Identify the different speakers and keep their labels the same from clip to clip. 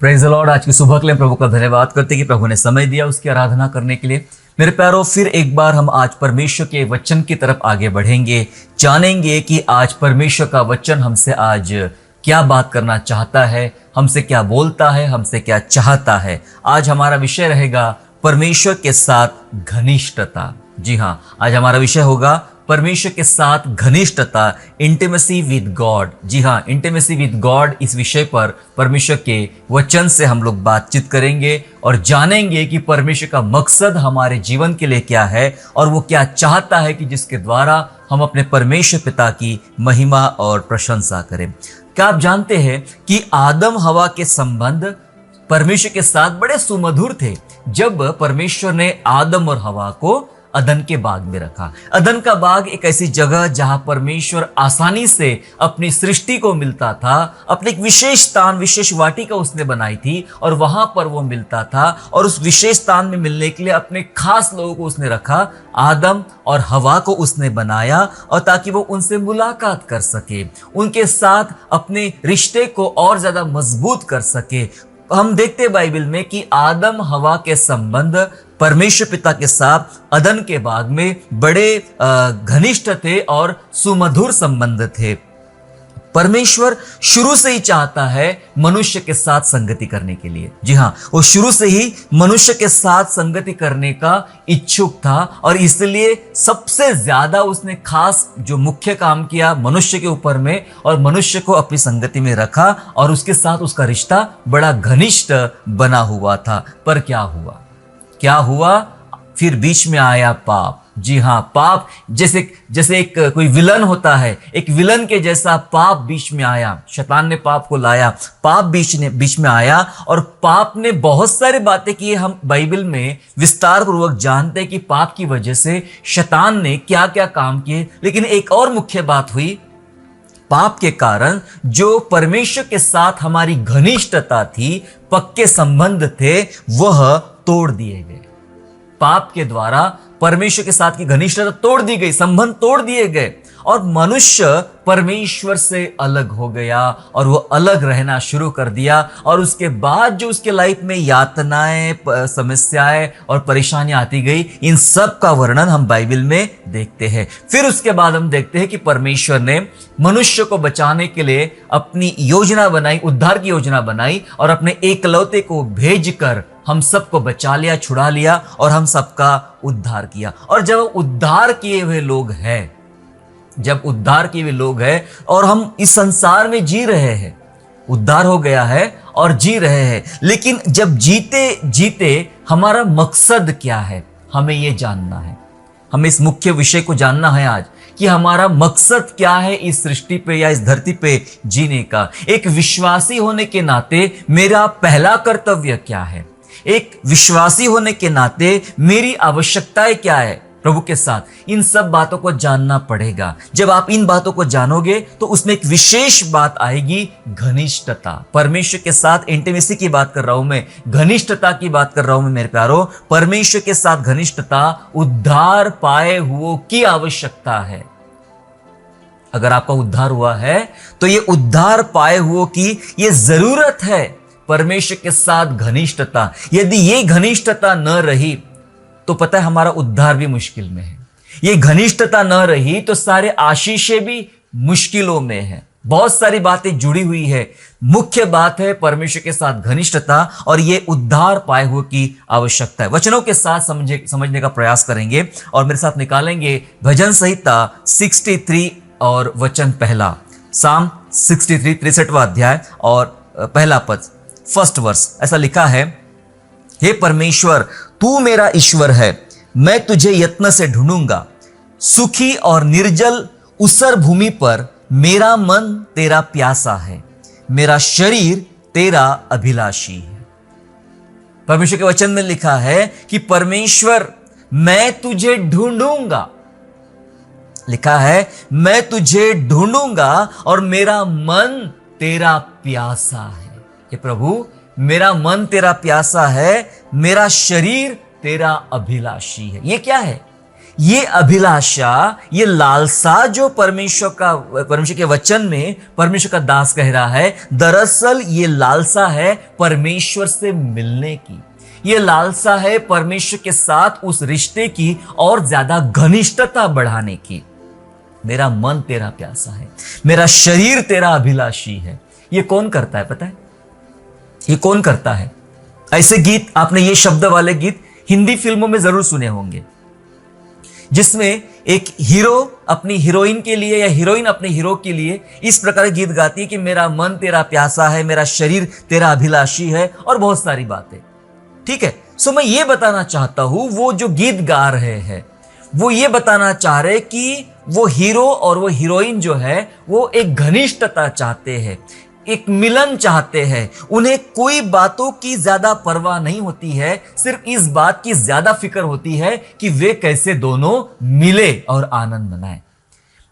Speaker 1: Praise the Lord. आज की सुबह के लिए प्रभु का धन्यवाद करते हैं कि प्रभु ने समय दिया उसकी आराधना करने के लिए। मेरे प्यारों, फिर एक बार हम आज परमेश्वर के वचन की तरफ आगे बढ़ेंगे, जानेंगे कि आज परमेश्वर का वचन हमसे आज क्या बात करना चाहता है, हमसे क्या बोलता है, हमसे क्या चाहता है। आज हमारा विषय रहेगा परमेश्वर के साथ घनिष्ठता। जी हाँ, आज हमारा विषय होगा परमेश्वर के साथ घनिष्ठता, इंटीमेसी विद गॉड। जी हाँ, इंटीमेसी विद गॉड। इस विषय पर परमेश्वर के वचन से हम लोग बातचीत करेंगे और जानेंगे कि परमेश्वर का मकसद हमारे जीवन के लिए क्या है और वो क्या चाहता है कि जिसके द्वारा हम अपने परमेश्वर पिता की महिमा और प्रशंसा करें। क्या आप जानते हैं कि आदम हवा के संबंध परमेश्वर के साथ बड़े सुमधुर थे। जब परमेश्वर ने आदम और हवा को अदन के बाग में रखा। अदन का बाग एक ऐसी जगह जहां परमेश्वर आसानी से अपनी सृष्टि को मिलता था। अपने एक विशेष स्थान, विशेष वाटिका उसने बनाई थी और वहां पर वो मिलता था और उस विशेष स्थान में मिलने के लिए अपने खास लोगों को उसने रखा। आदम और हवा को उसने बनाया और ताकि वो उनसे मुलाकात कर सके, उनके साथ अपने रिश्ते को और ज्यादा मजबूत कर सके। हम देखते हैं बाइबल में कि आदम हवा के संबंध परमेश्वर पिता के साथ अदन के बाग में बड़े घनिष्ठ थे और सुमधुर संबंध थे। परमेश्वर शुरू से ही चाहता है मनुष्य के साथ संगति करने के लिए। जी हाँ, वो शुरू से ही मनुष्य के साथ संगति करने का इच्छुक था और इसलिए सबसे ज्यादा उसने खास जो मुख्य काम किया मनुष्य के ऊपर में और मनुष्य को अपनी संगति में रखा और उसके साथ उसका रिश्ता बड़ा घनिष्ठ बना हुआ था। पर क्या हुआ? फिर बीच में आया पाप। जी हाँ, पाप जैसे एक कोई विलन होता है, एक विलन के जैसा पाप बीच में आया। शैतान ने पाप को लाया, पाप बीच में आया और पाप ने बहुत सारी बातें की। हम बाइबल में विस्तार पूर्वक जानते हैं कि पाप की वजह से शैतान ने क्या क्या काम किए। लेकिन एक और मुख्य बात हुई, पाप के कारण जो परमेश्वर के साथ हमारी घनिष्ठता थी, पक्के संबंध थे, वह तोड़ दिए गए। पाप के द्वारा परमेश्वर के साथ की घनिष्ठता तोड़ दी गई, संबंध तोड़ दिए गए और मनुष्य परमेश्वर से अलग हो गया और वो अलग रहना शुरू कर दिया। और उसके बाद जो उसके लाइफ में यातनाएं, समस्याएं और परेशानियां आती गई, इन सब का वर्णन हम बाइबल में देखते हैं। फिर उसके बाद हम देखते हैं कि परमेश्वर ने मनुष्य को बचाने के लिए अपनी योजना बनाई, उद्धार की योजना बनाई और अपने एकलौते को भेजकर हम सबको बचा लिया, छुड़ा लिया और हम सबका उद्धार किया। और जब उद्धार किए हुए लोग हैं और हम इस संसार में जी रहे हैं, उद्धार हो गया है और जी रहे हैं, लेकिन जब जीते जीते हमारा मकसद क्या है, हमें यह जानना है। हमें इस मुख्य विषय को जानना है आज कि हमारा मकसद क्या है इस सृष्टि पे या इस धरती पे जीने का। एक विश्वासी होने के नाते मेरा पहला कर्तव्य क्या है? एक विश्वासी होने के नाते मेरी आवश्यकताएं क्या है प्रभु के साथ? इन सब बातों को जानना पड़ेगा। जब आप इन बातों को जानोगे तो उसमें एक विशेष बात आएगी, घनिष्ठता। परमेश्वर के साथ इंटीमेसी की बात कर रहा हूं मैं, घनिष्ठता की बात कर रहा हूं मैं मेरे प्यारों। परमेश्वर के साथ घनिष्ठता उद्धार पाए हुओं की आवश्यकता है। अगर आपका उद्धार हुआ है तो ये उद्धार पाए हुओं की ये जरूरत है, परमेश्वर के साथ घनिष्ठता। यदि ये घनिष्ठता न रही तो पता है हमारा उद्धार भी मुश्किल में है। ये घनिष्ठता न रही तो सारे आशीषें भी मुश्किलों में है। बहुत सारी बातें जुड़ी हुई है। मुख्य बात है परमेश्वर के साथ घनिष्ठता और ये उद्धार पाए हुए की आवश्यकता है। वचनों के साथ समझने का प्रयास करेंगे और मेरे साथ निकालेंगे भजन संहिता 63 और वचन पहला, साम 63 63वां अध्याय और पहला पद, फर्स्ट वर्स। ऐसा लिखा है, हे परमेश्वर तू मेरा ईश्वर है, मैं तुझे यत्न से ढूंढूंगा। सुखी और निर्जल ऊसर भूमि पर मेरा मन तेरा प्यासा है, मेरा शरीर तेरा अभिलाषी है। परमेश्वर के वचन में लिखा है कि परमेश्वर मैं तुझे ढूंढूंगा। लिखा है मैं तुझे ढूंढूंगा और मेरा मन तेरा प्यासा है। हे प्रभु, मेरा मन तेरा प्यासा है, मेरा शरीर तेरा अभिलाषी है। ये क्या है? ये अभिलाषा, ये लालसा जो परमेश्वर के वचन में परमेश्वर का दास कह रहा है, दरअसल ये लालसा है परमेश्वर से मिलने की। ये लालसा है परमेश्वर के साथ उस रिश्ते की और ज्यादा घनिष्ठता बढ़ाने की। मेरा मन तेरा प्यासा है, मेरा शरीर तेरा अभिलाषी है। ये कौन करता है पता है? ये कौन करता है? ऐसे गीत, आपने ये शब्द वाले गीत हिंदी फिल्मों में जरूर सुने होंगे, जिसमें एक हीरो अपनी हीरोइन के लिए या हीरोइन अपने हीरो के लिए इस प्रकार के गीत गाती है कि मेरा मन तेरा प्यासा है, मेरा शरीर तेरा अभिलाषी है, और बहुत सारी बातें। ठीक है, सो मैं ये बताना चाहता हूं, वो जो गीत गा रहे हैं वो ये बताना चाह रहे कि वो हीरो और वो हीरोइन जो है वो एक घनिष्ठता चाहते हैं, एक मिलन चाहते हैं। उन्हें कोई बातों की ज्यादा परवाह नहीं होती है, सिर्फ इस बात की ज्यादा फिक्र होती है कि वे कैसे दोनों मिले और आनंद मनाएं।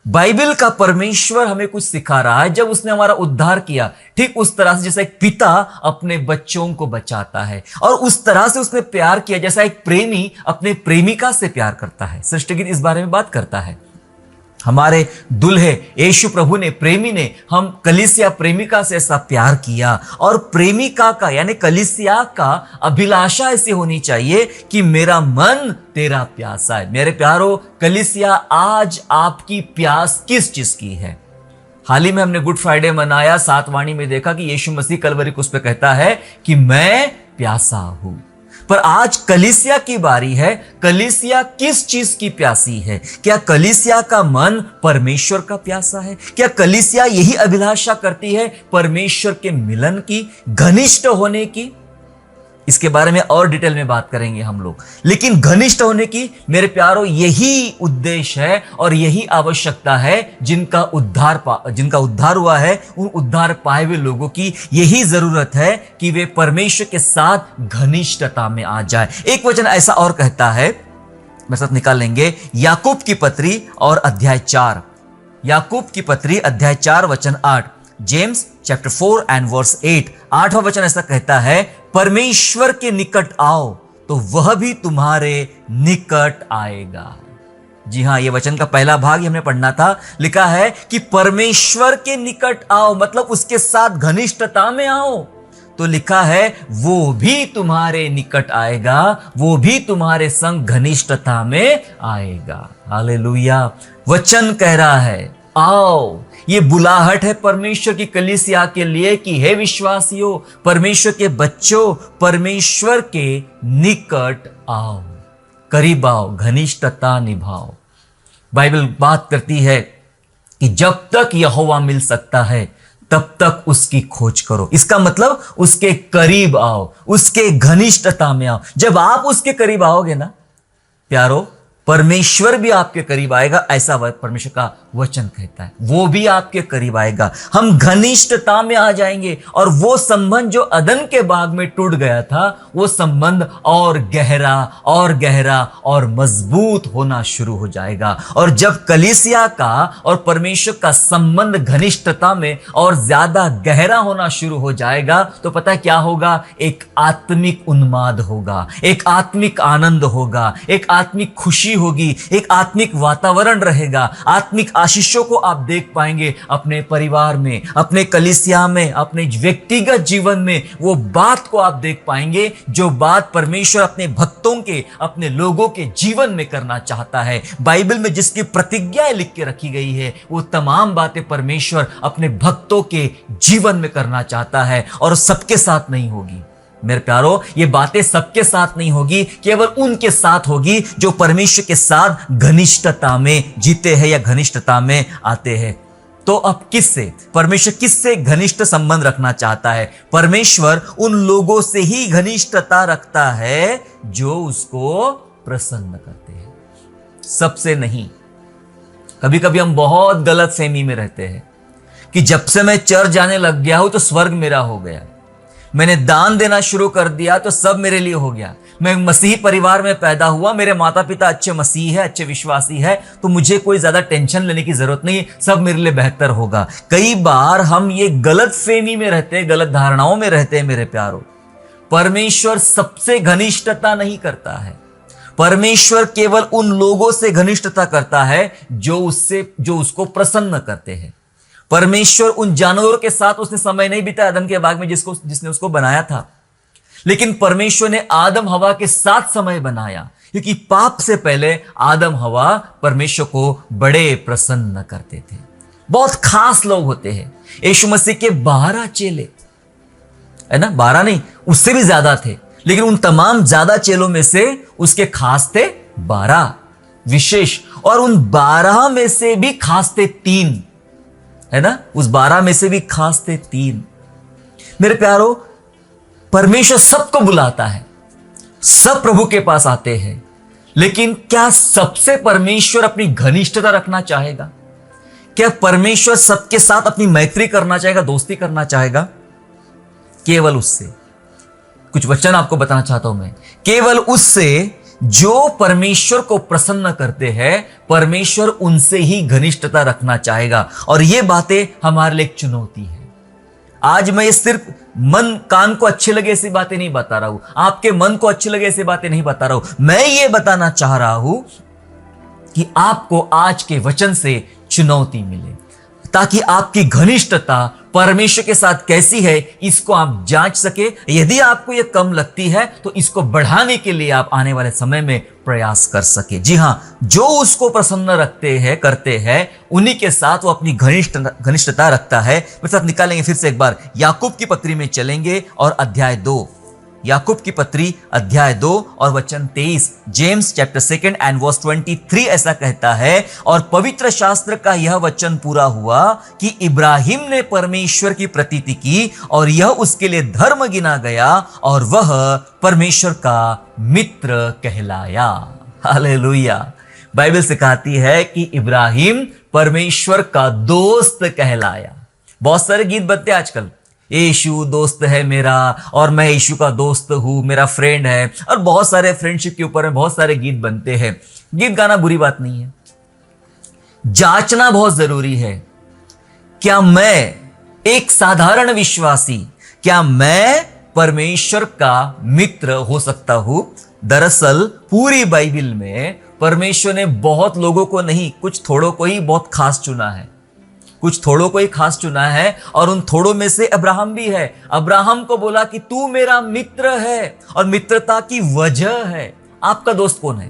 Speaker 1: बाइबल का परमेश्वर हमें कुछ सिखा रहा है। जब उसने हमारा उद्धार किया, ठीक उस तरह से जैसा एक पिता अपने बच्चों को बचाता है, और उस तरह से उसने प्यार किया जैसा एक प्रेमी अपने प्रेमिका से प्यार करता है। सृष्टि गीत इस बारे में बात करता है। हमारे दुल्हे यीशु प्रभु ने, प्रेमी ने, हम कलीसिया प्रेमिका से ऐसा प्यार किया, और प्रेमिका का यानी कलीसिया का अभिलाषा ऐसी होनी चाहिए कि मेरा मन तेरा प्यासा है। मेरे प्यारो, कलीसिया आज आपकी प्यास किस चीज की है? हाल ही में हमने गुड फ्राइडे मनाया, सात वाणी में देखा कि यीशु मसीह कलवरी क्रूस पे कहता है कि मैं प्यासा हूं। पर आज कलीसिया की बारी है। कलीसिया किस चीज की प्यासी है? क्या कलीसिया का मन परमेश्वर का प्यासा है? क्या कलीसिया यही अभिलाषा करती है परमेश्वर के मिलन की, घनिष्ठ होने की? इसके बारे में और डिटेल में बात करेंगे हम लोग, लेकिन घनिष्ठ होने की मेरे प्यारो यही उद्देश्य है और यही आवश्यकता है। जिनका उद्धार हुआ है, उन उद्धार पाए हुए लोगों की यही जरूरत है कि वे परमेश्वर के साथ घनिष्ठता में आ जाए। एक वचन ऐसा और कहता है, मैं साथ निकाल लेंगे, याकूब की पत्री और अध्याय 4, याकूब की पत्री अध्याय 4 वचन 8, जेम्स चैप्टर 4 एंड वर्स 8, 8वां वचन ऐसा कहता है, परमेश्वर के निकट आओ तो वह भी तुम्हारे निकट आएगा। जी हां, यह वचन का पहला भाग ही हमने पढ़ना था। लिखा है कि परमेश्वर के निकट आओ, मतलब उसके साथ घनिष्ठता में आओ। तो लिखा है वो भी तुम्हारे निकट आएगा, वो भी तुम्हारे संग घनिष्ठता में आएगा। हालेलुया। वचन कह रहा है आओ। ये बुलाहट है परमेश्वर की कलीसिया के लिए कि हे विश्वासियों, परमेश्वर के बच्चों, परमेश्वर के निकट आओ, करीब आओ, घनिष्ठता निभाओ। बाइबल बात करती है कि जब तक यहोवा मिल सकता है तब तक उसकी खोज करो। इसका मतलब उसके करीब आओ, उसके घनिष्ठता में आओ। जब आप उसके करीब आओगे ना प्यारो, परमेश्वर भी आपके करीब आएगा, ऐसा परमेश्वर का वचन कहता है। वो भी आपके करीब आएगा, हम घनिष्ठता में आ जाएंगे, और वो संबंध जो अदन के बाग में टूट गया था, वो संबंध और गहरा और मजबूत होना शुरू हो जाएगा। और जब कलीसिया का और परमेश्वर का संबंध घनिष्ठता में और ज्यादा गहरा होना शुरू हो जाएगा, तो पता है क्या होगा? एक आत्मिक उन्माद होगा, एक आत्मिक आनंद होगा, एक आत्मिक खुशी होगी, एक आत्मिक वातावरण रहेगा। आत्मिक आशीषों को आप देख पाएंगे अपने परिवार में, अपने कलीसिया में, अपने व्यक्तिगत जीवन में। वो बात को आप देख पाएंगे जो बात परमेश्वर अपने भक्तों के, अपने लोगों के जीवन में करना चाहता है। बाइबल में जिसकी प्रतिज्ञाएं लिख के रखी गई है, वो तमाम बातें परमेश्वर अपने भक्तों के जीवन में करना चाहता है, और सबके साथ नहीं होगी। मेरे प्यारो, ये बातें सबके साथ नहीं होगी, केवल उनके साथ होगी जो परमेश्वर के साथ घनिष्ठता में जीते हैं या घनिष्ठता में आते हैं। तो अब किससे परमेश्वर किससे घनिष्ठ संबंध रखना चाहता है? परमेश्वर उन लोगों से ही घनिष्ठता रखता है जो उसको प्रसन्न करते हैं, सबसे नहीं। कभी कभी हम बहुत गलत फहमी में रहते हैं कि जब से मैं चर्च जाने लग गया हूं तो स्वर्ग मेरा हो गया, मैंने दान देना शुरू कर दिया तो सब मेरे लिए हो गया, मैं मसीही परिवार में पैदा हुआ, मेरे माता पिता अच्छे मसीही है, अच्छे विश्वासी है, तो मुझे कोई ज्यादा टेंशन लेने की जरूरत नहीं, सब मेरे लिए बेहतर होगा। कई बार हम ये गलत फहमी में रहते हैं, गलत धारणाओं में रहते हैं। मेरे प्यारो, परमेश्वर सबसे घनिष्ठता नहीं करता है, परमेश्वर केवल उन लोगों से घनिष्ठता करता है जो उसको प्रसन्न करते हैं। परमेश्वर उन जानवरों के साथ उसने समय नहीं बिताया अदन के बाग में जिसने उसको बनाया था, लेकिन परमेश्वर ने आदम हवा के साथ समय बनाया, क्योंकि पाप से पहले आदम हवा परमेश्वर को बड़े प्रसन्न करते थे। बहुत खास लोग होते हैं। यीशु मसीह के 12 चेले, है ना, 12 नहीं, उससे भी ज्यादा थे, लेकिन उन तमाम ज्यादा चेलों में से उसके खास थे 12 विशेष, और उन 12 में से भी खास थे 3, है ना, उस 12 में से भी खास थे 3। मेरे प्यारो, परमेश्वर सबको बुलाता है, सब प्रभु के पास आते हैं, लेकिन क्या सबसे परमेश्वर अपनी घनिष्ठता रखना चाहेगा? क्या परमेश्वर सबके साथ अपनी मैत्री करना चाहेगा, दोस्ती करना चाहेगा? केवल उससे। कुछ वचन आपको बताना चाहता हूं मैं। केवल उससे जो परमेश्वर को प्रसन्न करते हैं, परमेश्वर उनसे ही घनिष्ठता रखना चाहेगा। और ये बातें हमारे लिए एक चुनौती है। आज मैं ये सिर्फ मन कान को अच्छे लगे ऐसी बातें नहीं बता रहा हूं, आपके मन को अच्छे लगे ऐसी बातें नहीं बता रहा हूं। मैं ये बताना चाह रहा हूं कि आपको आज के वचन से चुनौती मिले, ताकि आपकी घनिष्ठता परमेश्वर के साथ कैसी है इसको आप जांच सके। यदि आपको यह कम लगती है तो इसको बढ़ाने के लिए आप आने वाले समय में प्रयास कर सके। जी हां, जो उसको प्रसन्न रखते हैं, करते हैं, उन्हीं के साथ वो अपनी घनिष्ठता रखता है। मेरे साथ निकालेंगे फिर से एक बार, याकूब की पत्री में चलेंगे और अध्याय 2, याकूब की पत्री अध्याय 2 और वचन 23। जेम्स चैप्टर 2 एंड वर्स 23 ऐसा कहता है, और पवित्र शास्त्र का यह वचन पूरा हुआ कि इब्राहिम ने परमेश्वर की प्रतीति की और यह उसके लिए धर्म गिना गया और वह परमेश्वर का मित्र कहलाया। हालेलुया। बाइबल सिखाती है कि इब्राहिम परमेश्वर का दोस्त कहलाया। बहुत सारे गीत बनते हैं आजकल, यीशु दोस्त है मेरा और मैं यीशु का दोस्त हूं, मेरा फ्रेंड है, और बहुत सारे फ्रेंडशिप के ऊपर में बहुत सारे गीत बनते हैं। गीत गाना बुरी बात नहीं है, जांचना बहुत जरूरी है। क्या मैं एक साधारण विश्वासी, क्या मैं परमेश्वर का मित्र हो सकता हूं? दरअसल पूरी बाइबल में परमेश्वर ने बहुत लोगों को नहीं, कुछ थोड़ों को ही बहुत खास चुना है, कुछ थोड़ों को ही खास चुना है, और उन थोड़ों में से अब्राहम भी है। अब्राहम को बोला कि तू मेरा मित्र है, और मित्रता की वजह है। आपका दोस्त कौन है?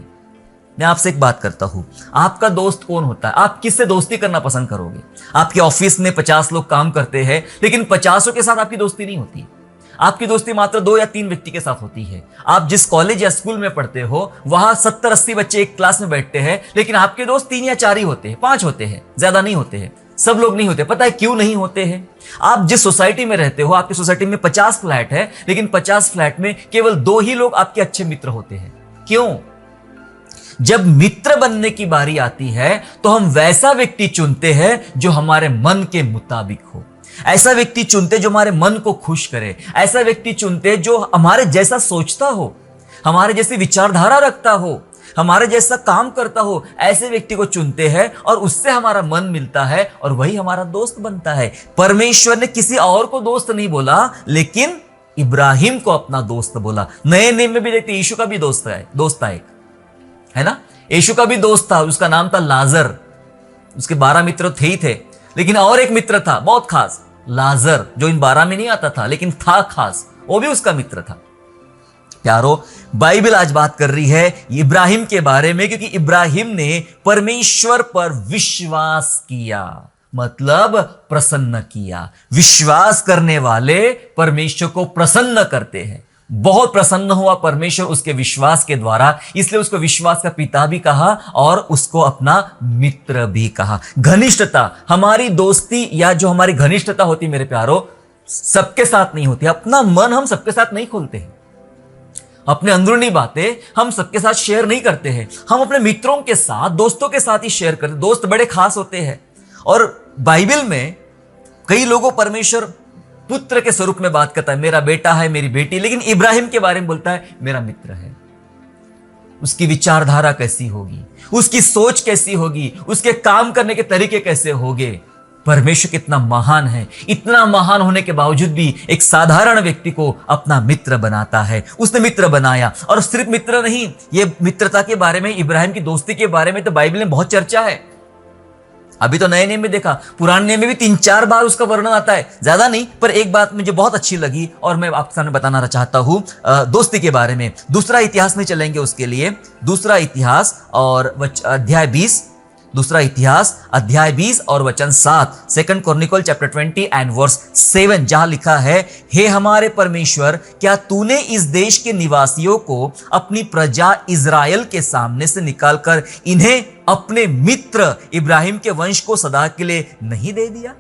Speaker 1: मैं आपसे एक बात करता हूं, आपका दोस्त कौन होता है? आप किससे दोस्ती करना पसंद करोगे? आपके ऑफिस में 50 लोग काम करते हैं, लेकिन 50 के साथ आपकी दोस्ती नहीं होती। आपकी दोस्ती मात्र 2 या 3 व्यक्ति के साथ होती है। आप जिस कॉलेज या स्कूल में पढ़ते हो, वहां 70-80 बच्चे एक क्लास में बैठते हैं, लेकिन आपके दोस्त 3 या 4 ही होते हैं, 5 होते हैं, ज्यादा नहीं होते हैं। सब लोग नहीं होते। पता है क्यों नहीं होते हैं? आप जिस सोसाइटी में रहते हो, आपकी सोसाइटी में 50 फ्लैट है, लेकिन 50 फ्लैट में केवल 2 ही लोग आपके अच्छे मित्र होते हैं। क्यों? जब मित्र बनने की बारी आती है तो हम वैसा व्यक्ति चुनते हैं जो हमारे मन के मुताबिक हो, ऐसा व्यक्ति चुनते जो हमारे मन को खुश करे, ऐसा व्यक्ति चुनते जो हमारे जैसा सोचता हो, हमारे जैसी विचारधारा रखता हो, हमारे जैसा काम करता हो। ऐसे व्यक्ति को चुनते हैं और उससे हमारा मन मिलता है और वही हमारा दोस्त बनता है। परमेश्वर ने किसी और को दोस्त नहीं बोला, लेकिन इब्राहिम को अपना दोस्त बोला। नए नियम में भी देखते यीशु का भी दोस्त था एक, है ना, यीशु का भी दोस्त था, उसका नाम था लाजर। उसके 12 मित्र थे ही थे, लेकिन और एक मित्र था बहुत खास, लाजर, जो इन 12 में नहीं आता था लेकिन था खास, वो भी उसका मित्र था। प्यारो, बाइबल आज बात कर रही है इब्राहिम के बारे में, क्योंकि इब्राहिम ने परमेश्वर पर विश्वास किया, मतलब प्रसन्न किया। विश्वास करने वाले परमेश्वर को प्रसन्न करते हैं। बहुत प्रसन्न हुआ परमेश्वर उसके विश्वास के द्वारा, इसलिए उसको विश्वास का पिता भी कहा और उसको अपना मित्र भी कहा। घनिष्ठता, हमारी दोस्ती या जो हमारी घनिष्ठता होती, मेरे प्यारो, सबके साथ नहीं होती। अपना मन हम सबके साथ नहीं खोलते हैं, अपने अंदरूनी बातें हम सबके साथ शेयर नहीं करते हैं। हम अपने मित्रों के साथ, दोस्तों के साथ ही शेयर करते हैं। दोस्त बड़े खास होते हैं। और बाइबल में कई लोगों परमेश्वर पुत्र के स्वरूप में बात करता है, मेरा बेटा है, मेरी बेटी, लेकिन इब्राहिम के बारे में बोलता है मेरा मित्र है। उसकी विचारधारा कैसी होगी, उसकी सोच कैसी होगी, उसके काम करने के तरीके कैसे होंगे, परमेश्वर कितना महान है। इतना महान होने के बावजूद भी एक साधारण व्यक्ति को अपना मित्र बनाता है। उसने मित्र बनाया, और सिर्फ मित्र नहीं, ये मित्रता के बारे में, इब्राहिम की दोस्ती के बारे में तो बाइबल में बहुत चर्चा है। अभी तो नए नियम में देखा, पुराने नियम में भी 3-4 बार उसका वर्णन आता है, ज्यादा नहीं, पर एक बात मुझे बहुत अच्छी लगी और मैं आपके सामने बताना चाहता हूं दोस्ती के बारे में। दूसरा इतिहास में चलेंगे उसके लिए, दूसरा इतिहास और अध्याय 20, दूसरा इतिहास अध्याय 20 और वचन 7, 2 क्रॉनिकल चैप्टर 20 एंड वर्स 7, जहां लिखा है, हे हमारे परमेश्वर, क्या तूने इस देश के निवासियों को अपनी प्रजा इज़राइल के सामने से निकालकर इन्हें अपने मित्र इब्राहिम के वंश को सदा के लिए नहीं दे दिया?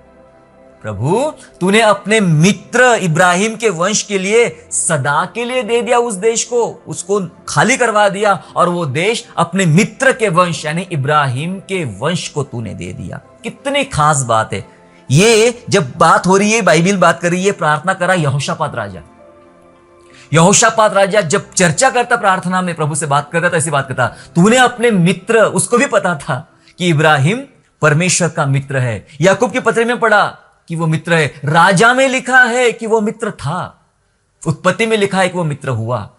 Speaker 1: प्रभु, तूने अपने मित्र इब्राहिम के वंश के लिए सदा के लिए दे दिया उस देश को, उसको खाली करवा दिया, और वो देश अपने मित्र के वंश यानी इब्राहिम के वंश को तूने दे दिया। कितनी खास बात है ये। जब बात हो रही है, बाइबल बात कर रही है, प्रार्थना करा यहोशापात राजा। यहोशापात राजा जब चर्चा करता, प्रार्थना में प्रभु से बात करता, तो ऐसी बात करता, तूने अपने मित्र, उसको भी पता था कि इब्राहिम परमेश्वर का मित्र है। याकूब की पत्री में पढ़ा कि वो मित्र है, राजा में लिखा है कि वो मित्र था, उत्पत्ति में लिखा है कि वो मित्र हुआ।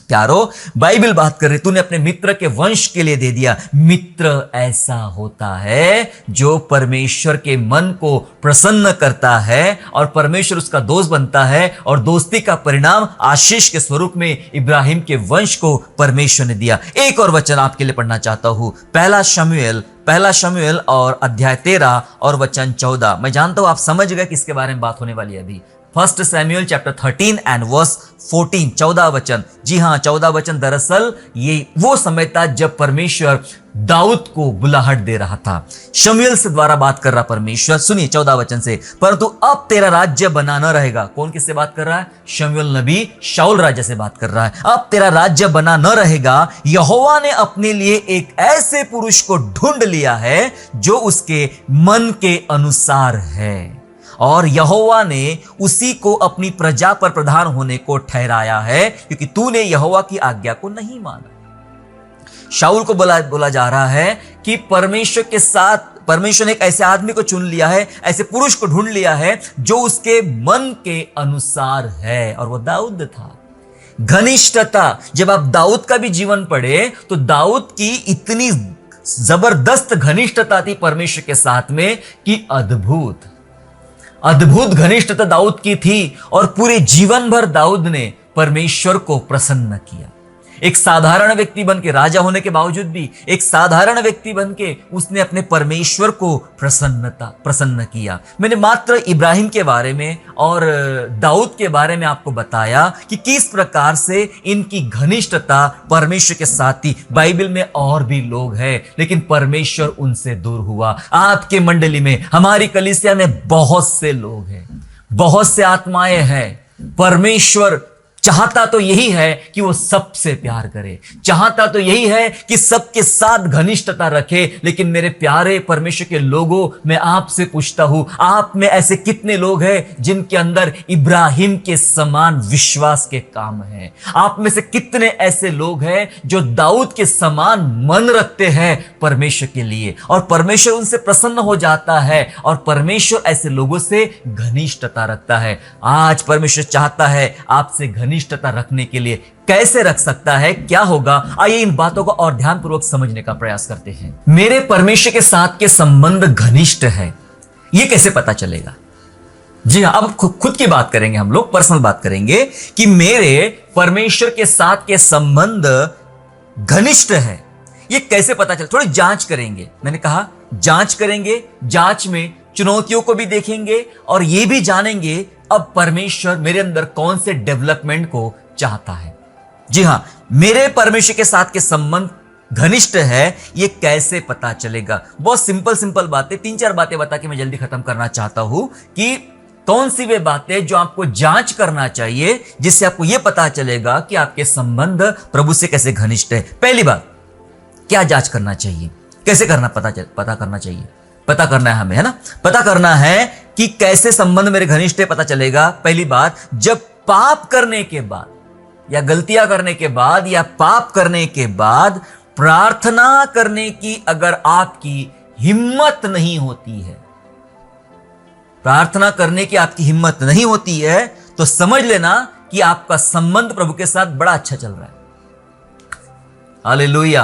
Speaker 1: प्यारो, बाइबल बात कर रही, तूने अपने मित्र के वंश के लिए दे दिया। मित्र ऐसा होता है जो परमेश्वर के मन को प्रसन्न करता है और परमेश्वर उसका दोस्त बनता है, और दोस्ती का परिणाम आशीष के स्वरूप में इब्राहिम के वंश को परमेश्वर ने दिया। एक और वचन आपके लिए पढ़ना चाहता हूं, पहला शमूएल और अध्याय 13 और वचन 14। मैं जानता हूं आप समझ गए किसके बारे में बात होने वाली है अभी। 1 सैमुएल चैप्टर 13 एंड वर्स 14, 14 वचन। जी हां, 14 वचन। दरअसल ये वो समय था जब परमेश्वर दाऊद को बुलाहट दे रहा था। शमूएल से द्वारा बात कर रहा परमेश्वर। सुनिए 14 वचन से, परंतु अब तेरा राज्य बना न रहेगा। कौन किससे बात कर रहा है? शमूएल नबी शाऊल राजा से बात कर रहा है। अब तेरा राज्य बना न रहेगा, यहोवा ने अपने लिए एक ऐसे पुरुष को ढूंढ लिया है जो उसके मन के अनुसार है, और यहोवा ने उसी को अपनी प्रजा पर प्रधान होने को ठहराया है, क्योंकि तूने यहोवा की आज्ञा को नहीं माना। शाऊल को बोला जा रहा है कि परमेश्वर के साथ परमेश्वर ने एक ऐसे आदमी को चुन लिया है, ऐसे पुरुष को ढूंढ लिया है जो उसके मन के अनुसार है, और वो दाऊद था। घनिष्ठता, जब आप दाऊद का भी जीवन पढ़े तो दाऊद की इतनी जबरदस्त घनिष्ठता थी परमेश्वर के साथ में कि अद्भुत घनिष्ठता दाऊद की थी, और पूरे जीवन भर दाऊद ने परमेश्वर को प्रसन्न किया। एक साधारण व्यक्ति बनके, राजा होने के बावजूद भी एक साधारण व्यक्ति बनके उसने अपने परमेश्वर को प्रसन्न किया। मैंने मात्र इब्राहिम के बारे में और दाऊद के बारे में आपको बताया कि किस प्रकार से इनकी घनिष्ठता परमेश्वर के साथ थी। बाइबल में और भी लोग हैं, लेकिन परमेश्वर उनसे दूर हुआ। आपके मंडली में, हमारी कलीसिया में बहुत से लोग हैं, बहुत से आत्माएं हैं। परमेश्वर चाहता तो यही है कि वो सबसे प्यार करे, चाहता तो यही है कि सबके साथ घनिष्ठता रखे। लेकिन मेरे प्यारे परमेश्वर के लोगों, मैं आपसे पूछता हूं, आप में ऐसे कितने लोग हैं जिनके अंदर इब्राहिम के समान विश्वास के काम है? आप में से कितने ऐसे लोग हैं जो दाऊद के समान मन रखते हैं परमेश्वर के लिए, और परमेश्वर उनसे प्रसन्न हो जाता है, और परमेश्वर ऐसे लोगों से घनिष्ठता रखता है। आज परमेश्वर चाहता है आपसे घनिष्ठता रखने के लिए। कैसे रख सकता है, क्या होगा? आइए इन बातों को और ध्यानपूर्वक समझने का प्रयास करते हैं। मेरे परमेश्वर के साथ के संबंध घनिष्ठ है, यह कैसे पता चलेगा? जी हां, अब खुद की बात करेंगे, हम लोग पर्सनल बात करेंगे कि मेरे परमेश्वर के साथ के संबंध घनिष्ठ है, यह कैसे पता चले? थोड़ी जांच करेंगे। मैंने कहा जांच करेंगे, जांच में चुनौतियों को भी देखेंगे और यह भी जानेंगे अब परमेश्वर मेरे अंदर कौन से डेवलपमेंट को चाहता है। जी हां, मेरे परमेश्वर के साथ के संबंध घनिष्ठ है, ये कैसे पता चलेगा? बहुत सिंपल बातें, 3-4 बातें बता के मैं जल्दी खत्म करना चाहता हूं कि कौन सी वे बातें जो आपको जांच करना चाहिए, जिससे आपको यह पता चलेगा कि आपके संबंध प्रभु से कैसे घनिष्ठ है। पहली बात, क्या जांच करना चाहिए, कैसे करना पता करना चाहिए? पता करना है हमें, है ना? पता करना है कि कैसे संबंध मेरे घनिष्ठ है, पता चलेगा। पहली बात, जब पाप करने के बाद या गलतियां करने के बाद या पाप करने के बाद प्रार्थना करने की अगर आपकी हिम्मत नहीं होती है, प्रार्थना करने की आपकी हिम्मत नहीं होती है तो समझ लेना कि आपका संबंध प्रभु के साथ बड़ा अच्छा चल रहा है। हालेलुया।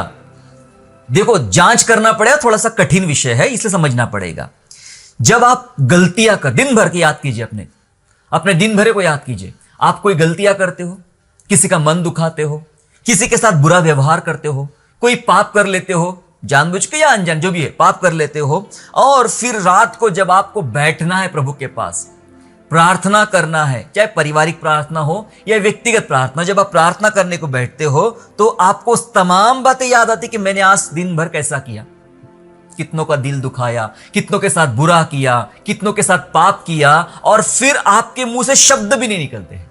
Speaker 1: देखो, जांच करना पड़ेगा, थोड़ा सा कठिन विषय है, इसलिए समझना पड़ेगा। जब आप गलतियां कर, दिन भर की याद कीजिए, अपने दिन भर को याद कीजिए। आप कोई गलतियां करते हो, किसी का मन दुखाते हो, किसी के साथ बुरा व्यवहार करते हो, कोई पाप कर लेते हो, जानबूझ के या अनजान जो भी है पाप कर लेते हो, और फिर रात को जब आपको बैठना है प्रभु के पास, प्रार्थना करना है, चाहे पारिवारिक प्रार्थना हो या व्यक्तिगत प्रार्थना, जब आप प्रार्थना करने को बैठते हो तो आपको तमाम बातें याद आती कि मैंने आज दिन भर कैसा किया, कितनों का दिल दुखाया, कितनों के साथ बुरा किया, कितनों के साथ पाप किया, और फिर आपके मुंह से शब्द भी नहीं निकलते हैं।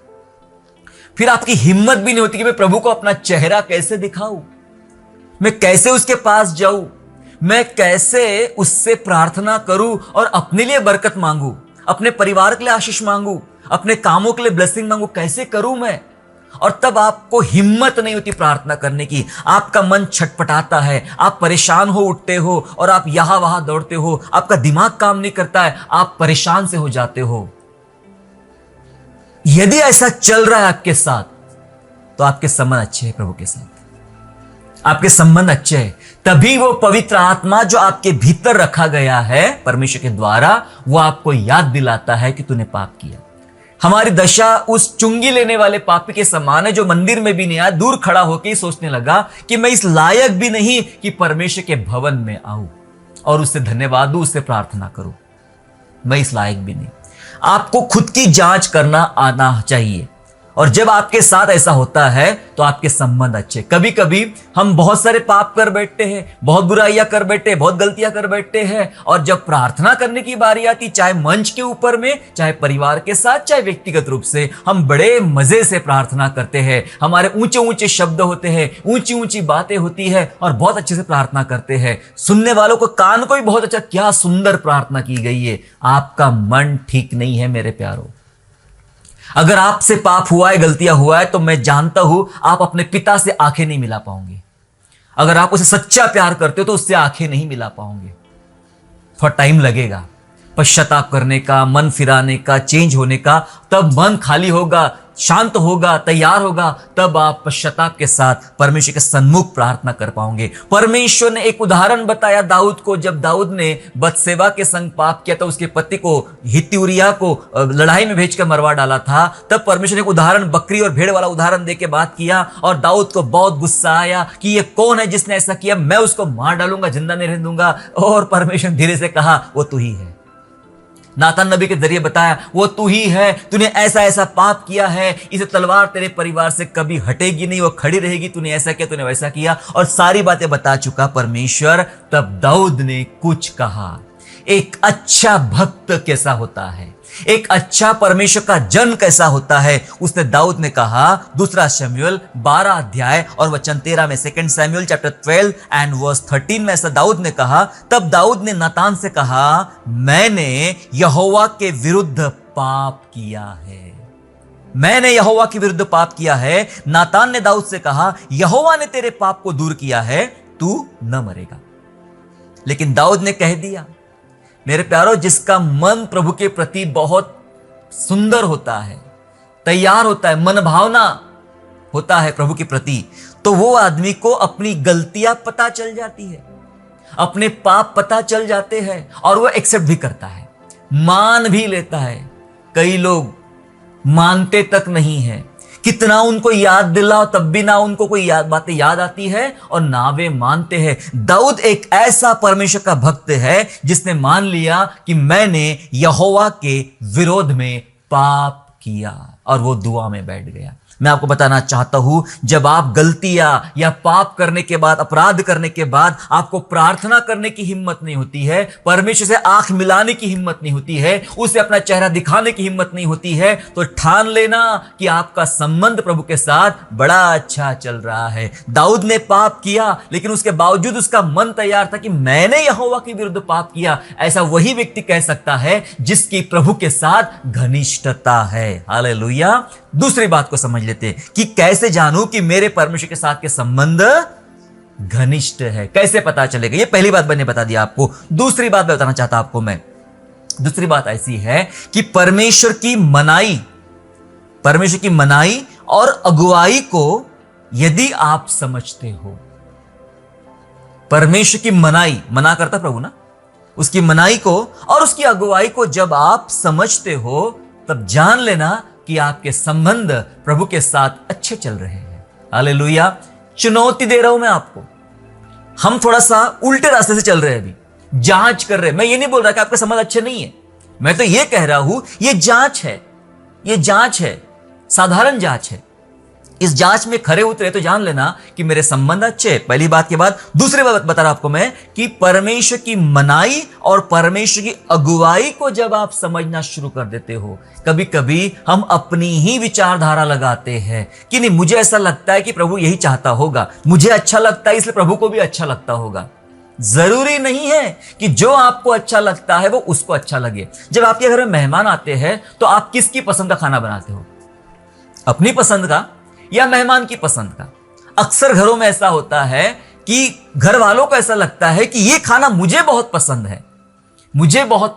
Speaker 1: फिर आपकी हिम्मत भी नहीं होती कि मैं प्रभु को अपना चेहरा कैसे दिखाऊं, मैं कैसे उसके पास जाऊं, मैं कैसे उससे प्रार्थना करूं और अपने लिए बरकत मांगू, अपने परिवार के लिए आशीष मांगू, अपने कामों के लिए ब्लेसिंग मांगू, कैसे करूं मैं। और तब आपको हिम्मत नहीं होती प्रार्थना करने की, आपका मन छटपटाता है, आप परेशान हो उठते हो और आप यहां वहां दौड़ते हो, आपका दिमाग काम नहीं करता है, आप परेशान से हो जाते हो। यदि ऐसा चल रहा है आपके साथ तो आपके संबंध अच्छे हैं प्रभु के साथ, आपके संबंध अच्छे हैं। तभी वो पवित्र आत्मा जो आपके भीतर रखा गया है परमेश्वर के द्वारा, वो आपको याद दिलाता है कि तूने पाप किया। हमारी दशा उस चुंगी लेने वाले पापी के समान है जो मंदिर में भी नहीं आया, दूर खड़ा होकर ही सोचने लगा कि मैं इस लायक भी नहीं कि परमेश्वर के भवन में आऊं और उससे धन्यवाद दूं, उससे प्रार्थना करूं, मैं इस लायक भी नहीं। आपको खुद की जांच करना आना चाहिए, और जब आपके साथ ऐसा होता है तो आपके संबंध अच्छे। कभी कभी हम बहुत सारे पाप कर बैठते हैं, बहुत बुराइयां कर बैठते हैं, बहुत गलतियां कर बैठते हैं, और जब प्रार्थना करने की बारी आती, चाहे मंच के ऊपर में, चाहे परिवार के साथ, चाहे व्यक्तिगत रूप से, हम बड़े मजे से प्रार्थना करते हैं। हमारे ऊंचे ऊंचे शब्द होते हैं, ऊंची ऊंची बातें होती है, और बहुत अच्छे से प्रार्थना करते हैं। सुनने वालों को, कान को भी बहुत अच्छा, क्या सुंदर प्रार्थना की गई है। आपका मन ठीक नहीं है मेरे प्यारों। अगर आपसे पाप हुआ है, गलतियां हुआ है, तो मैं जानता हूं आप अपने पिता से आंखें नहीं मिला पाओगे। अगर आप उसे सच्चा प्यार करते हो तो उससे आंखें नहीं मिला पाओगे। थोड़ा टाइम लगेगा पश्चाताप करने का, मन फिराने का, चेंज होने का। तब मन खाली होगा, शांत होगा, तैयार होगा, तब आप पश्चाताप के साथ परमेश्वर के सन्मुख प्रार्थना कर पाओगे। परमेश्वर ने एक उदाहरण बताया दाऊद को। जब दाऊद ने बत्सेबा के संग पाप किया तो उसके पति को, हित्ती उरिय्याह को लड़ाई में भेजकर मरवा डाला था, तब परमेश्वर ने एक उदाहरण, बकरी और भेड़ वाला उदाहरण देके बात किया, और दाऊद को बहुत गुस्सा आया कि ये कौन है जिसने ऐसा किया, मैं उसको मार डालूंगा, जिंदा नहीं रहने दूंगा। और परमेश्वर ने धीरे से कहा, वो तू ही है। नातान नबी के जरिए बताया, वो तू ही है, तूने ऐसा ऐसा पाप किया है, इसे तलवार तेरे परिवार से कभी हटेगी नहीं, वो खड़ी रहेगी, तूने ऐसा किया, तूने वैसा किया, और सारी बातें बता चुका परमेश्वर। तब दाऊद ने कुछ कहा। एक अच्छा भक्त कैसा होता है, एक अच्छा परमेश्वर का जन कैसा होता है, उसने दाऊद ने कहा, दूसरा शमूएल 12 अध्याय और वचन 13 में, 2 शमूएल चैप्टर 12 एंड वर्स 13 में ऐसा दाऊद ने कहा। तब दाऊद ने नातान से कहा, मैंने यहोवा के विरुद्ध पाप किया है, मैंने यहोवा के विरुद्ध पाप किया है। नातान ने दाऊद से कहा, यहोवा ने तेरे पाप को दूर किया है, तू न मरेगा। लेकिन दाऊद ने कह दिया, मेरे प्यारो, जिसका मन प्रभु के प्रति बहुत सुंदर होता है, तैयार होता है, मन भावना होता है प्रभु के प्रति, तो वो आदमी को अपनी गलतियां पता चल जाती है, अपने पाप पता चल जाते हैं, और वो एक्सेप्ट भी करता है, मान भी लेता है। कई लोग मानते तक नहीं है, कितना उनको याद दिलाओ तब भी ना उनको कोई बातें याद आती है और ना वे मानते हैं। दाऊद एक ऐसा परमेश्वर का भक्त है जिसने मान लिया कि मैंने यहोवा के विरोध में पाप किया, और वो दुआ में बैठ गया। मैं आपको बताना चाहता हूं, जब आप गलतियां या पाप करने के बाद, अपराध करने के बाद आपको प्रार्थना करने की हिम्मत नहीं होती है, परमेश्वर से आंख मिलाने की हिम्मत नहीं होती है, उसे अपना चेहरा दिखाने की हिम्मत नहीं होती है, तो ठान लेना कि आपका संबंध प्रभु के साथ बड़ा अच्छा चल रहा है। दाऊद ने पाप किया, लेकिन उसके बावजूद उसका मन तैयार था कि मैंने यहोवा के विरुद्ध पाप किया। ऐसा वही व्यक्ति कह सकता है जिसकी प्रभु के साथ घनिष्ठता है। हालेलुया। दूसरी बात को समझ लेते हैं कि कैसे जानूं कि मेरे परमेश्वर के साथ के संबंध घनिष्ठ है, कैसे पता चलेगा। ये पहली बात मैंने बता दिया आपको। दूसरी बात बताना चाहता आपको मैं, दूसरी बात ऐसी है कि परमेश्वर की मनाई और अगुवाई को यदि आप समझते हो, परमेश्वर की मना करता प्रभु ना, उसकी मनाई को और उसकी अगुवाई को जब आप समझते हो, तब जान लेना कि आपके संबंध प्रभु के साथ अच्छे चल रहे हैं। हालेलुया। चुनौती दे रहा हूं मैं आपको, हम थोड़ा सा उल्टे रास्ते से चल रहे हैं, अभी जांच कर रहे हैं। मैं ये नहीं बोल रहा कि आपके संबंध अच्छे नहीं है, मैं तो ये कह रहा हूं ये जांच है, साधारण जांच है। इस जांच में खरे उतरे तो जान लेना कि मेरे संबंध अच्छे हैं। पहली बात के बाद दूसरी बात बता रहा आपको मैं कि परमेश्वर की मनाई और परमेश्वर की अगुवाई को जब आप समझना शुरू कर देते हो, कभी कभी हम अपनी ही विचारधारा लगाते हैं कि नहीं, मुझे ऐसा लगता है कि प्रभु यही चाहता होगा, मुझे अच्छा लगता है इसलिए प्रभु को भी अच्छा लगता होगा। जरूरी नहीं है कि जो आपको अच्छा लगता है वो उसको अच्छा लगे। जब आपके घर में मेहमान आते हैं तो आप किसकी पसंद का खाना बनाते हो, अपनी पसंद का या मेहमान की पसंद का? अक्सर घरों में ऐसा होता है कि घर वालों को ऐसा लगता है कि ये खाना मुझे बहुत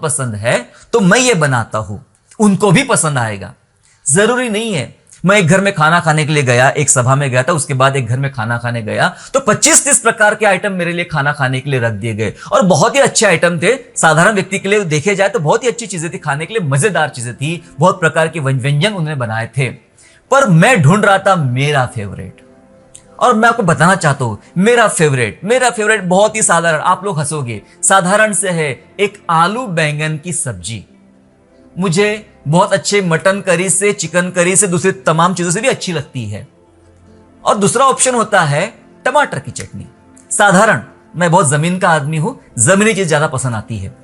Speaker 1: पसंद है तो मैं ये बनाता हूं, उनको भी पसंद आएगा। जरूरी नहीं है। मैं एक घर में खाना खाने के लिए गया, एक सभा में गया था, उसके बाद एक घर में खाना खाने गया तो 25-30 प्रकार के आइटम मेरे लिए खाना खाने के लिए रख दिए गए और बहुत ही अच्छे आइटम थे। साधारण व्यक्ति के लिए देखे जाए तो बहुत ही अच्छी चीजें थी, खाने के लिए मजेदार चीजें थी, बहुत प्रकार के व्यंजन उन्होंने बनाए थे। पर मैं ढूंढ रहा था मेरा फेवरेट, और मैं आपको बताना चाहता हूं मेरा फेवरेट बहुत ही साधारण, आप लोग हंसोगे, साधारण से है, एक आलू बैंगन की सब्जी। मुझे बहुत अच्छे मटन करी से, चिकन करी से, दूसरी तमाम चीजों से भी अच्छी लगती है। और दूसरा ऑप्शन होता है टमाटर की चटनी। साधारण, मैं बहुत जमीन का आदमी हूं, जमीनी चीज ज्यादा पसंद आती है।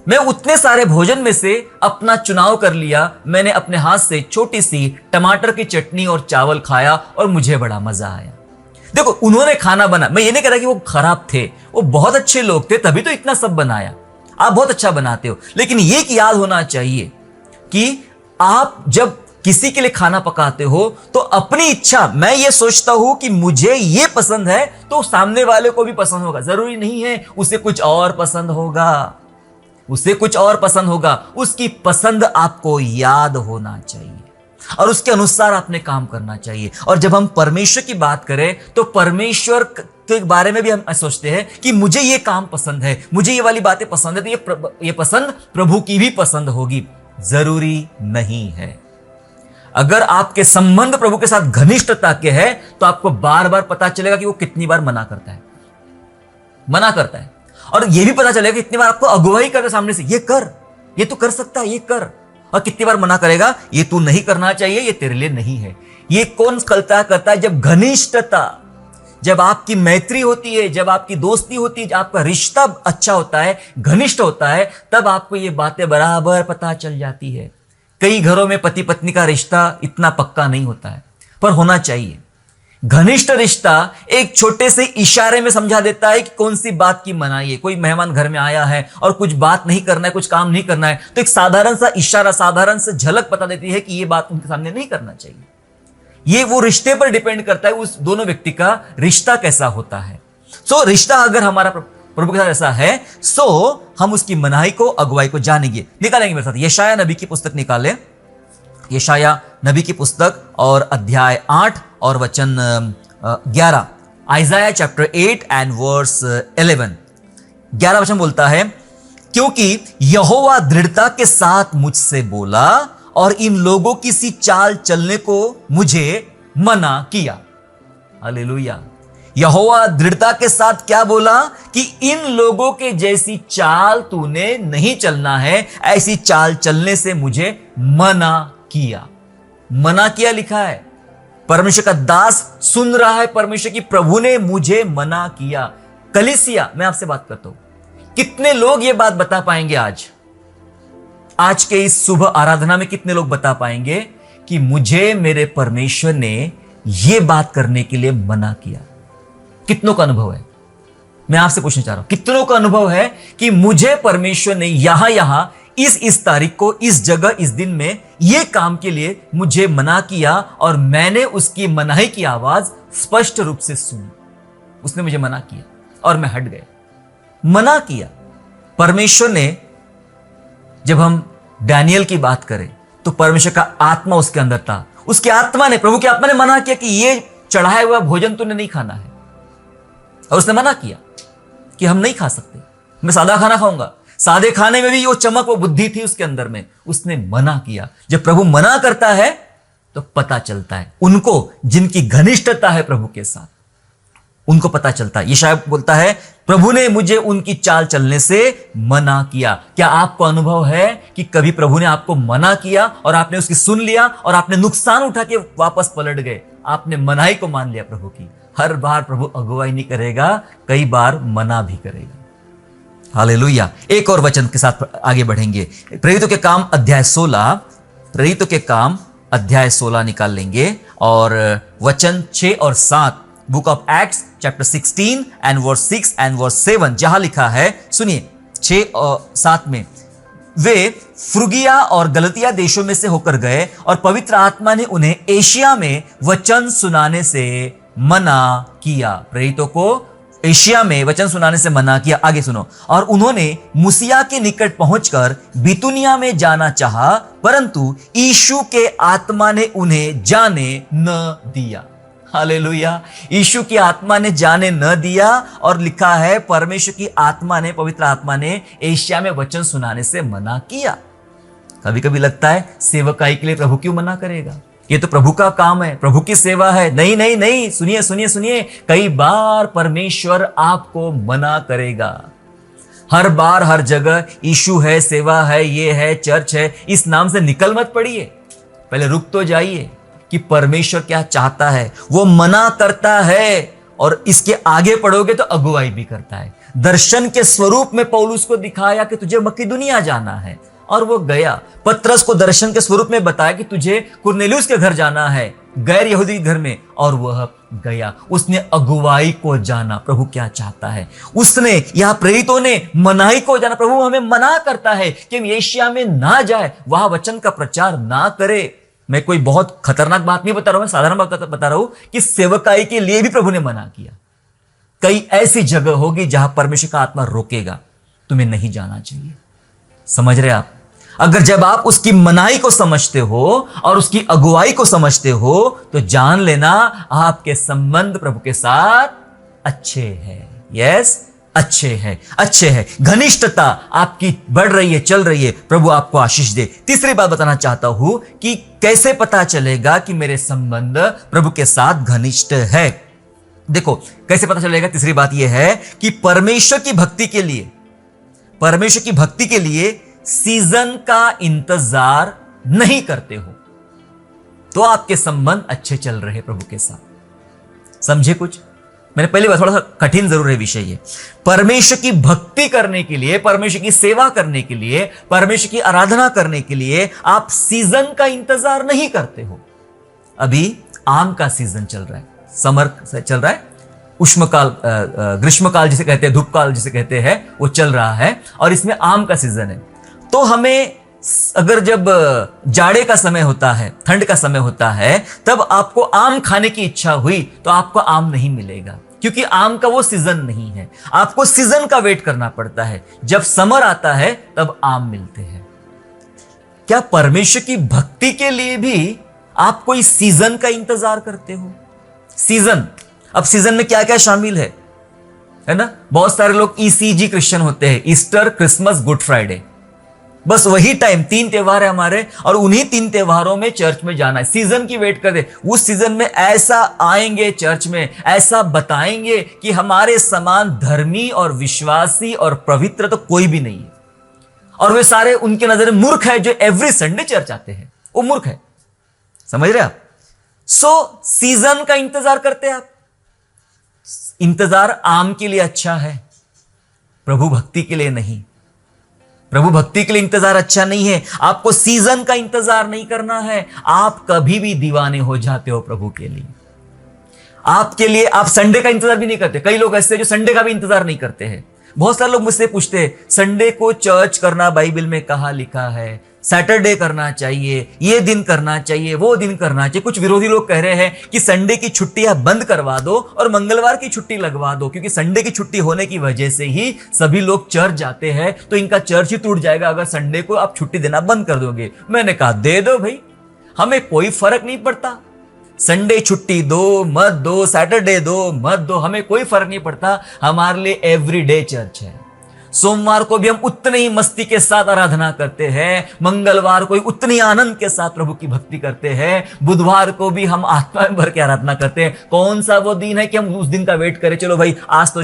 Speaker 1: मैं उतने सारे भोजन में से अपना चुनाव कर लिया। मैंने अपने हाथ से छोटी सी टमाटर की चटनी और चावल खाया और मुझे बड़ा मजा आया। देखो, उन्होंने खाना बना, मैं ये नहीं कह रहा कि वो खराब थे, वो बहुत अच्छे लोग थे, तभी तो इतना सब बनाया। आप बहुत अच्छा बनाते हो, लेकिन ये याद होना चाहिए कि आप जब किसी के लिए खाना पकाते हो तो अपनी इच्छा, मैं ये सोचता हूं कि मुझे ये पसंद है तो सामने वाले को भी पसंद होगा। जरूरी नहीं है उसे कुछ और पसंद होगा, उसकी पसंद आपको याद होना चाहिए और उसके अनुसार आपने काम करना चाहिए। और जब हम परमेश्वर की बात करें तो परमेश्वर के बारे में भी हम सोचते हैं कि मुझे ये काम पसंद है, मुझे ये वाली बातें पसंद है, तो ये पसंद प्रभु की भी पसंद होगी। जरूरी नहीं है। अगर आपके संबंध प्रभु के साथ घनिष्ठता के हैं तो आपको बार बार पता चलेगा कि वो कितनी बार मना करता है, और ये भी पता चलेगा कितनी बार आपको अगुवाई करता है सामने से, ये कर, ये तू कर सकता है, ये कर, और कितनी बार मना करेगा, ये तू नहीं करना चाहिए, ये तेरे लिए नहीं है। ये कौन करता है? जब घनिष्ठता, जब आपकी मैत्री होती है, जब आपकी दोस्ती होती है, जब आपका रिश्ता अच्छा होता है, घनिष्ठ होता है, तब आपको ये बातें बराबर पता चल जाती है। कई घरों में पति पत्नी का रिश्ता इतना पक्का नहीं होता है, पर होना चाहिए। घनिष्ठ रिश्ता एक छोटे से इशारे में समझा देता है कि कौन सी बात की मनाही है। कोई मेहमान घर में आया है और कुछ बात नहीं करना है, कुछ काम नहीं करना है, तो एक साधारण सा इशारा, साधारण सा झलक बता देती है कि ये बात उनके सामने नहीं करना चाहिए। ये वो रिश्ते पर डिपेंड करता है, उस दोनों व्यक्ति का रिश्ता कैसा होता है। रिश्ता अगर हमारा प्रभु के साथ ऐसा है, हम उसकी मनाही को, अगुवाई को जानेंगे। निकालेंगे मेरे साथ यशाया नबी की पुस्तक निकालें, यशाया नबी की पुस्तक और अध्याय 8 और वचन 11। आइजाया चैप्टर 8 एंड वर्स 11। 11 वचन बोलता है, क्योंकि यहोवा दृढ़ता के साथ मुझसे बोला और इन लोगों की सी चाल चलने को मुझे मना किया। हालेलुया। यहोवा दृढ़ता के साथ क्या बोला कि इन लोगों के जैसी चाल तूने नहीं चलना है, ऐसी चाल चलने से मुझे मना किया। मना किया लिखा है। परमेश्वर का दास सुन रहा है परमेश्वर की, प्रभु ने मुझे मना किया। कलीसिया, मैं आपसे बात करता हूं, कितने लोग ये बात बता पाएंगे आज के इस सुबह आराधना में? कितने लोग बता पाएंगे कि मुझे मेरे परमेश्वर ने यह बात करने के लिए मना किया? कितनों का अनुभव है? मैं आपसे पूछना चाह रहा हूं, कितनों का अनुभव है कि मुझे परमेश्वर ने यहां इस तारीख को, इस जगह, इस दिन में यह काम के लिए मुझे मना किया और मैंने उसकी मनाही की आवाज स्पष्ट रूप से सुनी। उसने मुझे मना किया और मैं हट गया। मना किया। परमेश्वर ने जब हम डैनियल की बात करें तो परमेश्वर का आत्मा उसके अंदर था, उसकी आत्मा ने, प्रभु की आत्मा ने मना किया कि ये चढ़ाया हुआ भोजन तूने नहीं खाना है, और उसने मना किया कि हम नहीं खा सकते, मैं सादा खाना खाऊंगा। सादे खाने में भी वो चमक, वो बुद्धि थी उसके अंदर में, उसने मना किया। जब प्रभु मना करता है तो पता चलता है उनको जिनकी घनिष्ठता है प्रभु के साथ, उनको पता चलता है। यशायाह बोलता है प्रभु ने मुझे उनकी चाल चलने से मना किया। क्या आपको अनुभव है कि कभी प्रभु ने आपको मना किया और आपने उसकी सुन लिया और आपने नुकसान उठा के वापस पलट गए, आपने मनाही को मान लिया प्रभु की? हर बार प्रभु अगुवाई नहीं करेगा, कई बार मना भी करेगा। हालेलुया। एक और वचन के साथ आगे बढ़ेंगे। प्रेरितों के काम अध्याय 16, प्रेरितों के काम अध्याय 16 निकाल लेंगे और वचन 6 और 7, book of Acts chapter 16 and verse 6 and verse 7, जहां लिखा है, सुनिए 6 और 7 में, वे फ्रुगिया और गलतिया देशों में से होकर गए और पवित्र आत्मा ने उन्हें एशिया में वचन सुनाने से मना किया। प्रेरितों को एशिया में वचन सुनाने से मना किया। आगे सुनो, और उन्होंने मुसिया के निकट पहुंचकर बितुनिया में जाना चाहा, परंतु यीशु के आत्मा ने उन्हें जाने न दिया। हालेलुया। यीशु की आत्मा ने जाने न दिया, और लिखा है परमेश्वर की आत्मा ने, पवित्र आत्मा ने एशिया में वचन सुनाने से मना किया। कभी कभी लगता है सेवकाई के लिए प्रभु क्यों मना करेगा, ये तो प्रभु का काम है, प्रभु की सेवा है। नहीं नहीं नहीं, सुनिए सुनिए सुनिए, कई बार परमेश्वर आपको मना करेगा। हर बार हर जगह यीशु है, सेवा है, ये है, चर्च है, इस नाम से निकल मत पड़िए। पहले रुक तो जाइए कि परमेश्वर क्या चाहता है। वो मना करता है और इसके आगे पढ़ोगे तो अगुवाई भी करता है। दर्शन के स्वरूप में पौलुस को दिखाया कि तुझे मकिदुनिया जाना है, और वो गया। पतरस को दर्शन के स्वरूप में बताया कि तुझे कुरनेलियुस के घर जाना है, गैर यहूदी घर में, और वह गया। उसने अगुवाई को जाना, प्रभु क्या चाहता है। उसने, यहां प्रेरितों ने मनाही को जाना। प्रभु हमें मना करता है कि हम एशिया में ना जाए, वहां वचन का प्रचार ना करे। मैं कोई बहुत खतरनाक बात नहीं बता रहा हूं, मैं साधारण बात बता रहा हूं कि सेवकाई के लिए भी प्रभु ने मना किया। कई ऐसी जगह होगी जहां परमेश्वर का आत्मा रोकेगा, तुम्हें नहीं जाना चाहिए। समझ रहे आप? अगर जब आप उसकी मनाही को समझते हो और उसकी अगुवाई को समझते हो, तो जान लेना आपके संबंध प्रभु के साथ अच्छे हैं। यस, अच्छे हैं, अच्छे हैं। घनिष्ठता आपकी बढ़ रही है, चल रही है। प्रभु आपको आशीष दे। तीसरी बात बताना चाहता हूं कि कैसे पता चलेगा कि मेरे संबंध प्रभु के साथ घनिष्ठ है। देखो कैसे पता चलेगा। तीसरी बात यह है कि परमेश्वर की भक्ति के लिए, परमेश्वर की भक्ति के लिए सीजन का इंतजार नहीं करते हो तो आपके संबंध अच्छे चल रहे प्रभु के साथ। समझे कुछ? मैंने पहले बात, थोड़ा सा कठिन जरूर है विषय ये। परमेश्वर की भक्ति करने के लिए, परमेश्वर की सेवा करने के लिए, परमेश्वर की आराधना करने के लिए आप सीजन का इंतजार नहीं करते हो। अभी आम का सीजन चल रहा है, समर चल रहा है, उष्मकाल, ग्रीष्मकाल जिसे कहते हैं, धूपकाल जिसे कहते हैं, वो चल रहा है, और इसमें आम का सीजन है। तो हमें अगर जब जाड़े का समय होता है, ठंड का समय होता है, तब आपको आम खाने की इच्छा हुई तो आपको आम नहीं मिलेगा, क्योंकि आम का वो सीजन नहीं है। आपको सीजन का वेट करना पड़ता है। जब समर आता है तब आम मिलते हैं। क्या परमेश्वर की भक्ति के लिए भी आप कोई सीजन का इंतजार करते हो? सीजन, अब सीजन में क्या क्या शामिल है ना? बहुत सारे लोग ECG क्रिश्चियन होते हैं, ईस्टर, क्रिसमस, गुड फ्राइडे। बस वही टाइम, 3 त्योहार है हमारे, और उन्हीं 3 त्योहारों में चर्च में जाना है। सीजन की वेट कर दे, उस सीजन में ऐसा आएंगे चर्च में, ऐसा बताएंगे कि हमारे समान धर्मी और विश्वासी और पवित्र तो कोई भी नहीं है। और वे सारे उनके नजर में मूर्ख है जो एवरी संडे चर्च आते हैं, वो मूर्ख है। समझ रहे आप? सो सीजन का इंतजार करते हैं आप। इंतजार आम के लिए अच्छा है, प्रभु भक्ति के लिए नहीं। प्रभु भक्ति के लिए इंतजार अच्छा नहीं है। आपको सीजन का इंतजार नहीं करना है। आप कभी भी दीवाने हो जाते हो प्रभु के लिए। आपके लिए आप संडे का इंतजार भी नहीं करते। कई लोग ऐसे जो संडे का भी इंतजार नहीं करते हैं। बहुत सारे लोग मुझसे पूछते हैं, संडे को चर्च करना बाइबल में कहां लिखा है? सैटरडे करना चाहिए, ये दिन करना चाहिए, वो दिन करना चाहिए। कुछ विरोधी लोग कह रहे हैं कि संडे की छुट्टी आप बंद करवा दो और मंगलवार की छुट्टी लगवा दो, क्योंकि संडे की छुट्टी होने की वजह से ही सभी लोग चर्च जाते हैं, तो इनका चर्च ही टूट जाएगा अगर संडे को आप छुट्टी देना बंद कर दोगे। मैंने कहा दे दो भाई, हमें कोई फर्क नहीं पड़ता। संडे छुट्टी दो मत दो, सैटरडे दो मत दो, हमें कोई फर्क नहीं पड़ता। हमारे लिए एवरीडे चर्च है। सोमवार को भी हम उतने ही मस्ती के साथ आराधना करते हैं, मंगलवार को भी उतनी आनंद के साथ प्रभु की भक्ति करते हैं, बुधवार को भी हम आत्मा में भर के आराधना करते हैं। कौन सा वो दिन है कि हम उस दिन का वेट करें, चलो भाई आज तो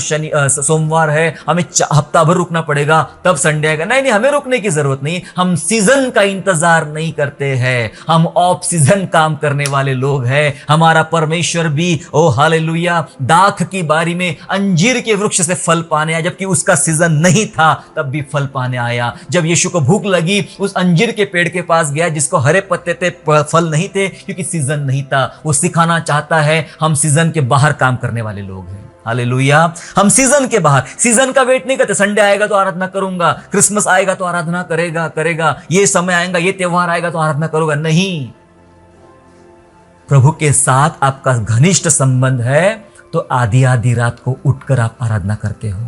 Speaker 1: सोमवार है, हमें हफ्ता भर रुकना पड़ेगा तब संडे आएगा। नहीं, हमें रुकने की जरूरत नहीं। हम सीजन का इंतजार नहीं करते हैं, हम ऑफ सीजन काम करने वाले लोग हैं। हमारा परमेश्वर भी ओ हालेलुया दाख की बारी में अंजीर के वृक्ष से फल पाने आया, जबकि उसका सीजन नहीं था तब भी फल पाने आया। जब यीशु को भूख लगी उस अंजीर के पेड़ के पास गया जिसको हरे पत्ते थे, फल नहीं थे, क्योंकि सीजन नहीं था। वो सिखाना चाहता है हम सीजन के बाहर काम करने वाले लोग हैं। हालेलुया, हम सीजन के बाहर, सीजन का वेट नहीं करते। संडे आएगा तो आराधना करूंगा, क्रिसमस आएगा तो आराधना करेगा, ये समय आएगा, ये त्योहार आएगा तो आराधना करूंगा। नहीं, प्रभु के साथ आपका घनिष्ठ संबंध है तो आधी आधी रात को उठकर आप आराधना करते हो,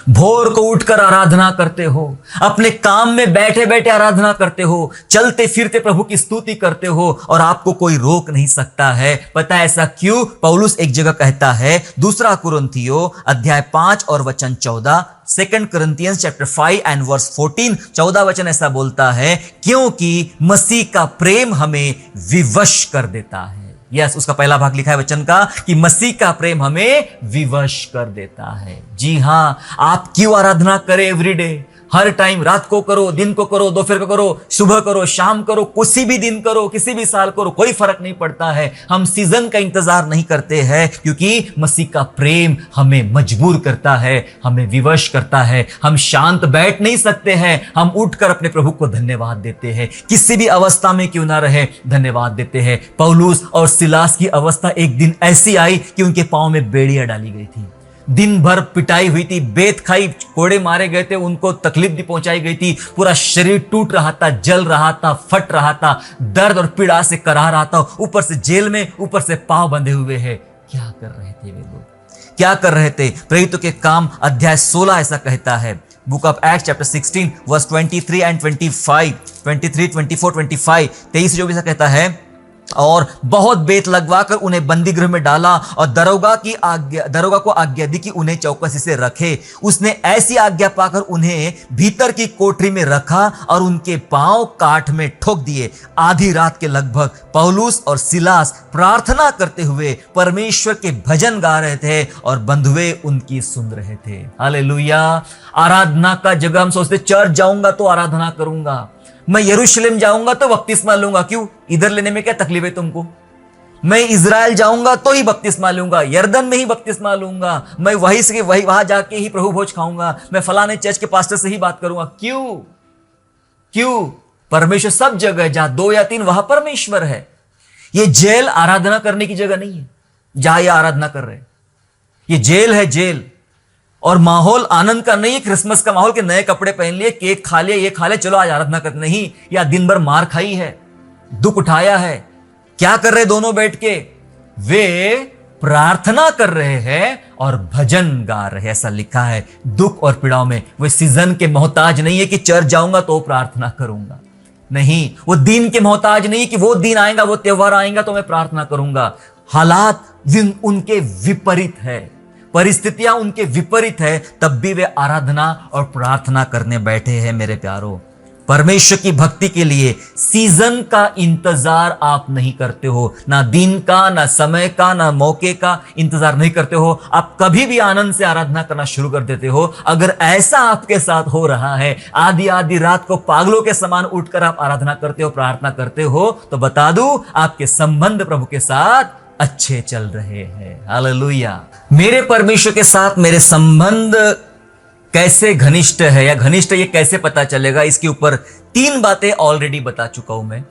Speaker 1: भोर को उठकर आराधना करते हो, अपने काम में बैठे बैठे आराधना करते हो, चलते फिरते प्रभु की स्तुति करते हो और आपको कोई रोक नहीं सकता है। पता है ऐसा क्यों? पौलुस एक जगह कहता है, दूसरा कुरिन्थियों अध्याय 5 और वचन 14, 2 Corinthians chapter 5 and verse 14, 14 वचन ऐसा बोलता है, क्योंकि मसीह का प्रेम हमें विवश कर देता है। यस, उसका पहला भाग लिखा है वचन का कि मसीह का प्रेम हमें विवश कर देता है। जी हां, आप क्यों आराधना करें एवरीडे, हर टाइम, रात को करो, दिन को करो, दोपहर को करो, सुबह करो, शाम करो, किसी भी दिन करो, किसी भी साल करो, कोई फर्क नहीं पड़ता है। हम सीजन का इंतजार नहीं करते हैं, क्योंकि मसीह का प्रेम हमें मजबूर करता है, हमें विवश करता है। हम शांत बैठ नहीं सकते हैं, हम उठकर अपने प्रभु को धन्यवाद देते हैं, किसी भी अवस्था में क्यों ना रहे धन्यवाद देते हैं। पौलुस और सिलास की अवस्था एक दिन ऐसी आई कि उनके पांव में बेड़ियां डाली गई थी, दिन भर पिटाई हुई थी, बेत खाई, कोड़े मारे गए थे, उनको तकलीफ भी पहुंचाई गई थी, पूरा शरीर टूट रहा था, जल रहा था, फट रहा था, दर्द और पीड़ा से कराह रहा था, ऊपर से जेल में, ऊपर से पांव बंधे हुए हैं। क्या कर रहे थे वे लोग, क्या कर रहे थे? प्रेरितों के काम अध्याय 16 ऐसा कहता है, book of Acts chapter 16 verse 23 and 25, 23, 24, 25, 23 जो भी ऐसा कहता है, और बहुत बेत लगवाकर उन्हें बंदी गृह में डाला और दरोगा को आज्ञा दी कि उन्हें चौकसी से रखे। उसने ऐसी आज्ञा पाकर उन्हें भीतर की कोठरी में रखा और उनके पांव काठ में ठोक दिए। आधी रात के लगभग पौलुस और सिलास प्रार्थना करते हुए परमेश्वर के भजन गा रहे थे और बंधुए उनकी सुन रहे थे। हालेलुया। आराधना का जगह हम सोचते चर्च जाऊंगा तो आराधना करूंगा, मैं यरूशलेम जाऊंगा तो बपतिस्मा लूंगा, क्यों? इधर लेने में क्या तकलीफ है तुमको? मैं इजराइल जाऊंगा तो ही बपतिस्मा लूंगा, यर्दन में ही बपतिस्मा लूंगा, मैं वहीं से वहां जाके ही प्रभु भोज खाऊंगा, मैं फलाने चर्च के पास्टर से ही बात करूंगा। क्यों? परमेश्वर सब जगह है, जहां 2 या 3 वहां परमेश्वर है। ये जेल आराधना करने की जगह नहीं है जहां ये आराधना कर रहे हैं। ये जेल है, जेल। और माहौल आनंद का नहीं है, क्रिसमस का माहौल के नए कपड़े पहन लिए, केक खा लिए, ये खा ले, चलो आज आराधना करते नहीं। या दिन भर मार खाई है, दुख उठाया है। क्या कर रहे दोनों बैठ के? वे प्रार्थना कर रहे हैं और भजन गा रहे हैं, ऐसा लिखा है। दुख और पीड़ाओं में वे सीजन के मोहताज नहीं है कि चर्च जाऊंगा तो प्रार्थना करूंगा, नहीं। वो दिन के मोहताज नहीं कि वो दिन आएगा, वो त्योहार आएगा तो मैं प्रार्थना करूंगा। हालात उनके विपरीत है, परिस्थितियां उनके विपरीत है, तब भी वे आराधना और प्रार्थना करने बैठे हैं। मेरे प्यारों, परमेश्वर की भक्ति के लिए सीजन का इंतजार आप नहीं करते हो, ना दिन का, ना समय का, ना मौके का इंतजार नहीं करते हो। आप कभी भी आनंद से आराधना करना शुरू कर देते हो। अगर ऐसा आपके साथ हो रहा है, आधी आधी रात को पागलों के समान उठकर आप आराधना करते हो, प्रार्थना करते हो, तो बता दूं आपके संबंध प्रभु के साथ अच्छे चल रहे हैं। हालेलुया। मेरे परमेश्वर के साथ मेरे संबंध कैसे घनिष्ठ है या घनिष्ठ ये कैसे पता चलेगा, इसके ऊपर 3 बातें ऑलरेडी बता चुका हूं मैं।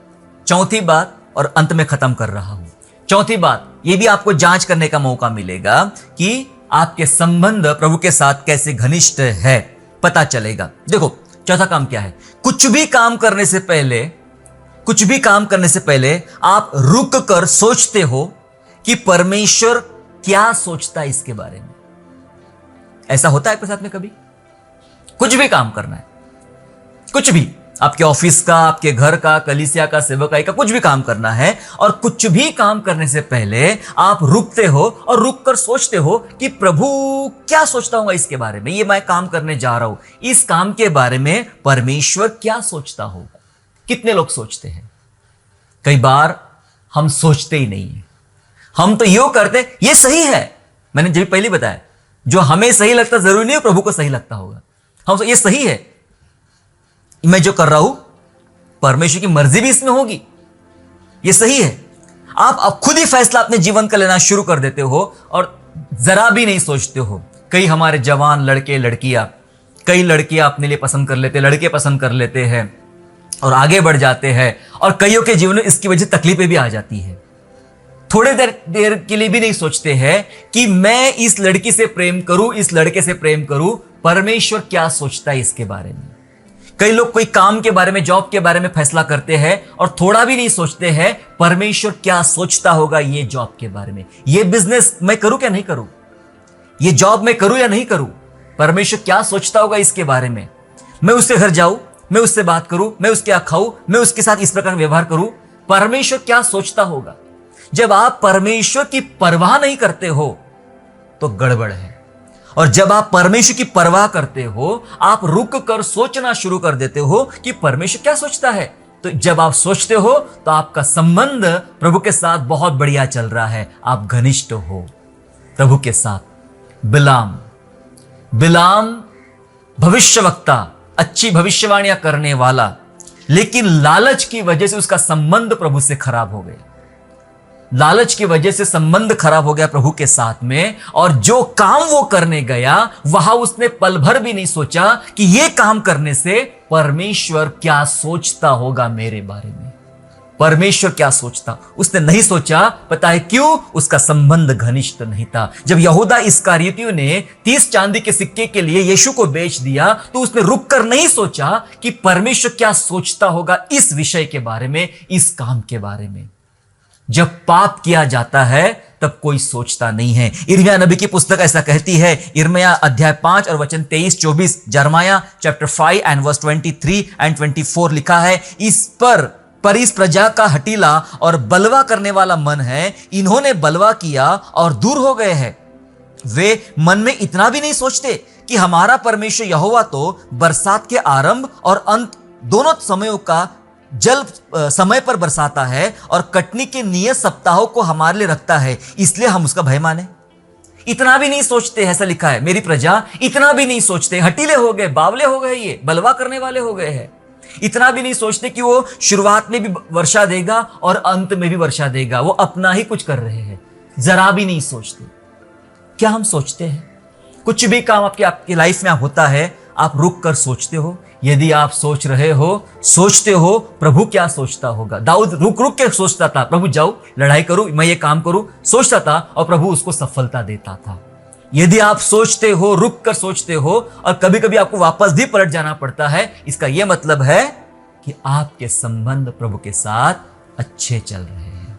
Speaker 1: चौथी बात, और अंत में खत्म कर रहा हूं। चौथी बात, ये भी आपको जांच करने का मौका मिलेगा कि आपके संबंध प्रभु के साथ कैसे घनिष्ठ है, पता चलेगा। देखो, चौथा काम क्या है? कुछ भी काम करने से पहले आप रुक कर सोचते हो कि परमेश्वर क्या सोचता है इसके बारे में। ऐसा होता है आपके साथ में कभी? कुछ भी काम करना है, कुछ भी, आपके ऑफिस का, आपके घर का, कलीसिया का, सेवकाई का, कुछ भी काम करना है, और कुछ भी काम करने से पहले आप रुकते हो और रुक कर सोचते हो कि प्रभु क्या सोचता होगा इसके बारे में। ये मैं काम करने जा रहा हूं, इस काम के बारे में परमेश्वर क्या सोचता होगा। कितने लोग सोचते हैं? कई बार हम सोचते ही नहीं है, हम तो यूं करते ये सही है। मैंने जब पहले बताया, जो हमें सही लगता जरूरी नहीं है प्रभु को सही लगता होगा। हम ये सही है, मैं जो कर रहा हूं परमेश्वर की मर्जी भी इसमें होगी, ये सही है। आप अब खुद ही फैसला अपने जीवन का लेना शुरू कर देते हो और जरा भी नहीं सोचते हो। कई हमारे जवान लड़के लड़कियां, कई लड़कियां अपने लिए पसंद कर लेते, लड़के पसंद कर लेते हैं और आगे बढ़ जाते हैं, और कईयों के जीवन में इसकी वजह से तकलीफें भी आ जाती है। थोड़े देर के लिए भी नहीं सोचते हैं कि मैं इस लड़की से प्रेम करूं, इस लड़के से प्रेम करूं, परमेश्वर क्या सोचता है इसके बारे में। कई लोग कोई काम के बारे में, जॉब के बारे में फैसला करते हैं और थोड़ा भी नहीं सोचते हैं परमेश्वर क्या सोचता होगा ये जॉब के बारे में। ये बिजनेस मैं करूं क्या नहीं करूं, ये जॉब मैं करूं या नहीं करूं, परमेश्वर क्या सोचता होगा इसके बारे में। मैं उससे घर जाऊं, मैं उससे बात करूं, मैं उसके यहाँ खाऊं, मैं उसके साथ इस प्रकार व्यवहार करूं, परमेश्वर क्या सोचता होगा। जब आप परमेश्वर की परवाह नहीं करते हो तो गड़बड़ है, और जब आप परमेश्वर की परवाह करते हो, आप रुक कर सोचना शुरू कर देते हो कि परमेश्वर क्या सोचता है। तो जब आप सोचते हो तो आपका संबंध प्रभु के साथ बहुत बढ़िया चल रहा है, आप घनिष्ठ हो प्रभु के साथ। बिलाम भविष्यवक्ता, अच्छी भविष्यवाणियां करने वाला, लेकिन लालच की वजह से उसका संबंध प्रभु से खराब हो गया। लालच की वजह से संबंध खराब हो गया प्रभु के साथ में, और जो काम वो करने गया वहां उसने पल भर भी नहीं सोचा कि ये काम करने से परमेश्वर क्या सोचता होगा मेरे बारे में। परमेश्वर क्या सोचता, उसने नहीं सोचा। पता है क्यों? उसका संबंध घनिष्ठ नहीं था। जब यहूदा इस्करियोती ने 30 चांदी के सिक्के के लिए यीशु को बेच दिया, तो उसने रुक कर नहीं सोचा कि परमेश्वर क्या सोचता होगा इस विषय के बारे में, इस काम के बारे में। जब पाप किया जाता है तब कोई सोचता नहीं है। यिर्मयाह नबी की पुस्तक ऐसा कहती है, यिर्मयाह अध्याय 5 और वचन 23-24, यिर्मयाह चैप्टर 5 एंड वर्स 23 एंड 24 लिखा है, इस प्रजा का हठीला और बलवा करने वाला मन है, इन्होंने बलवा किया और दूर हो गए हैं। वे मन में इतना भी नहीं सोचते कि हमारा परमेश्वर यहोवा तो बरसात के आरंभ और अंत दोनों समयों का जल समय पर बरसाता है और कटनी के नियत सप्ताहों को हमारे लिए रखता है, इसलिए हम उसका भय माने। इतना भी नहीं सोचते, ऐसा लिखा है, मेरी प्रजा इतना भी नहीं सोचते। हटीले हो गए, बावले हो गए, ये बलवा करने वाले हो गए हैं। इतना भी नहीं सोचते कि वो शुरुआत में भी वर्षा देगा और अंत में भी वर्षा देगा। वो अपना ही कुछ कर रहे हैं, जरा भी नहीं सोचते। क्या हम सोचते हैं? कुछ भी काम आपकी लाइफ में होता है, आप रुक कर सोचते हो? यदि आप सोच रहे हो, सोचते हो प्रभु क्या सोचता होगा। दाऊद रुक रुक के सोचता था, प्रभु जाओ लड़ाई करूं, मैं ये काम करूं, सोचता था और प्रभु उसको सफलता देता था। यदि आप सोचते हो, रुक कर सोचते हो, और कभी कभी आपको वापस भी पलट जाना पड़ता है, इसका यह मतलब है कि आपके संबंध प्रभु के साथ अच्छे चल रहे हैं।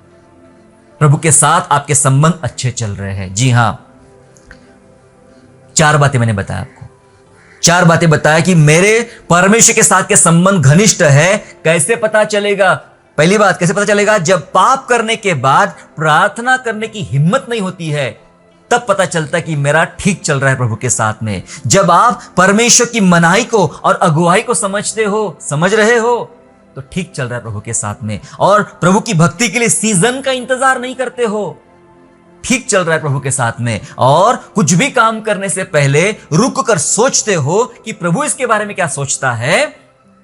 Speaker 1: प्रभु के साथ आपके संबंध अच्छे चल रहे हैं। जी हां, 4 बातें मैंने बताया आपको, 4 बातें बताया कि मेरे परमेश्वर के साथ के संबंध घनिष्ठ है। कैसे पता चलेगा? पहली बात, कैसे पता चलेगा? जब पाप करने के बाद प्रार्थना करने की हिम्मत नहीं होती है, तब पता चलता है कि मेरा ठीक चल रहा है प्रभु के साथ में। जब आप परमेश्वर की मनाही को और अगुवाई को समझ रहे हो, तो ठीक चल रहा है प्रभु के साथ में। और प्रभु की भक्ति के लिए सीजन का इंतजार नहीं करते हो, ठीक चल रहा है प्रभु के साथ में। और कुछ भी काम करने से पहले रुक कर सोचते हो कि प्रभु इसके बारे में क्या सोचता है,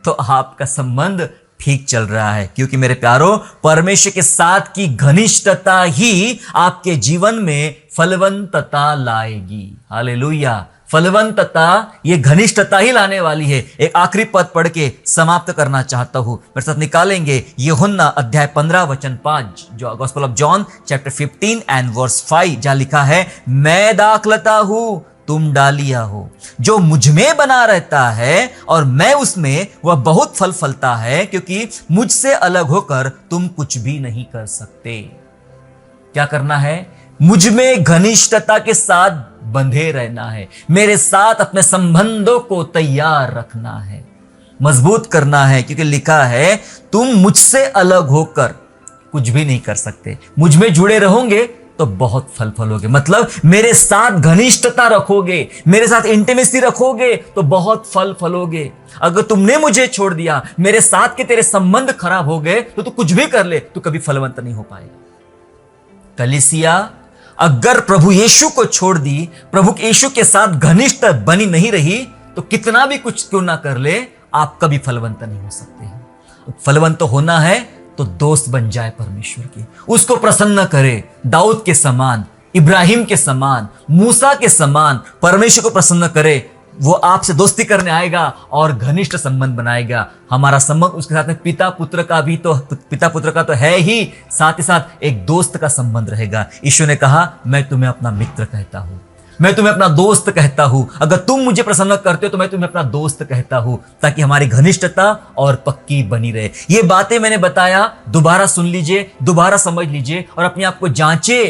Speaker 1: तो आपका संबंध ठीक चल रहा है। क्योंकि मेरे प्यारो, परमेश्वर के साथ की घनिष्ठता ही आपके जीवन में फलवंतता लाएगी। हालेलुया। फलवंतता, ये घनिष्ठता ही लाने वाली है। एक आखिरी पद पढ़ के समाप्त करना चाहता हूं, मेरे साथ निकालेंगे यूहन्ना अध्याय 15 वचन 5, जो gospel of John chapter 15 and verse 5, जहां लिखा है, मैं दाखलता हूं, तुम डालियां हो। जो मुझ में बना रहता है और मैं उसमें, वह बहुत फल फलता है, क्योंकि मुझसे अलग होकर तुम कुछ भी नहीं कर सकते। क्या करना है? मुझ में घनिष्ठता के साथ बंधे रहना है, मेरे साथ अपने संबंधों को तैयार रखना है, मजबूत करना है, क्योंकि लिखा है तुम मुझसे अलग होकर कुछ भी नहीं कर सकते। मुझ में जुड़े रहोगे तो बहुत फल फलोगे, मतलब मेरे साथ घनिष्ठता रखोगे, मेरे साथ इंटीमेसी रखोगे तो बहुत फल फलोगे। अगर तुमने मुझे छोड़ दिया, मेरे साथ के तेरे संबंध खराब हो गए, तो तू कुछ भी कर ले, तू कभी फलवंत नहीं हो पाएगा। कलीसिया अगर प्रभु यीशु को छोड़ दी, प्रभु यीशु के साथ घनिष्ठ बनी नहीं रही, तो कितना भी कुछ क्यों ना कर ले, आप कभी फलवंत नहीं हो सकते। फलवंत होना है तो दोस्त बन जाए परमेश्वर की, उसको प्रसन्न करे, दाऊद के समान, इब्राहिम के समान, मूसा के समान परमेश्वर को प्रसन्न करे। वो आपसे दोस्ती करने आएगा और घनिष्ठ संबंध बनाएगा। हमारा संबंध उसके साथ में पिता पुत्र का तो है ही, साथ ही साथ एक दोस्त का संबंध रहेगा। यीशु ने कहा, मैं तुम्हें अपना मित्र कहता हूं, मैं तुम्हें अपना दोस्त कहता हूं। अगर तुम मुझे प्रसन्न करते हो तो मैं तुम्हें अपना दोस्त कहता हूं, ताकि हमारी घनिष्ठता और पक्की बनी रहे। ये बातें मैंने बताया, दोबारा सुन लीजिए, दोबारा समझ लीजिए और अपने आप को जांचे,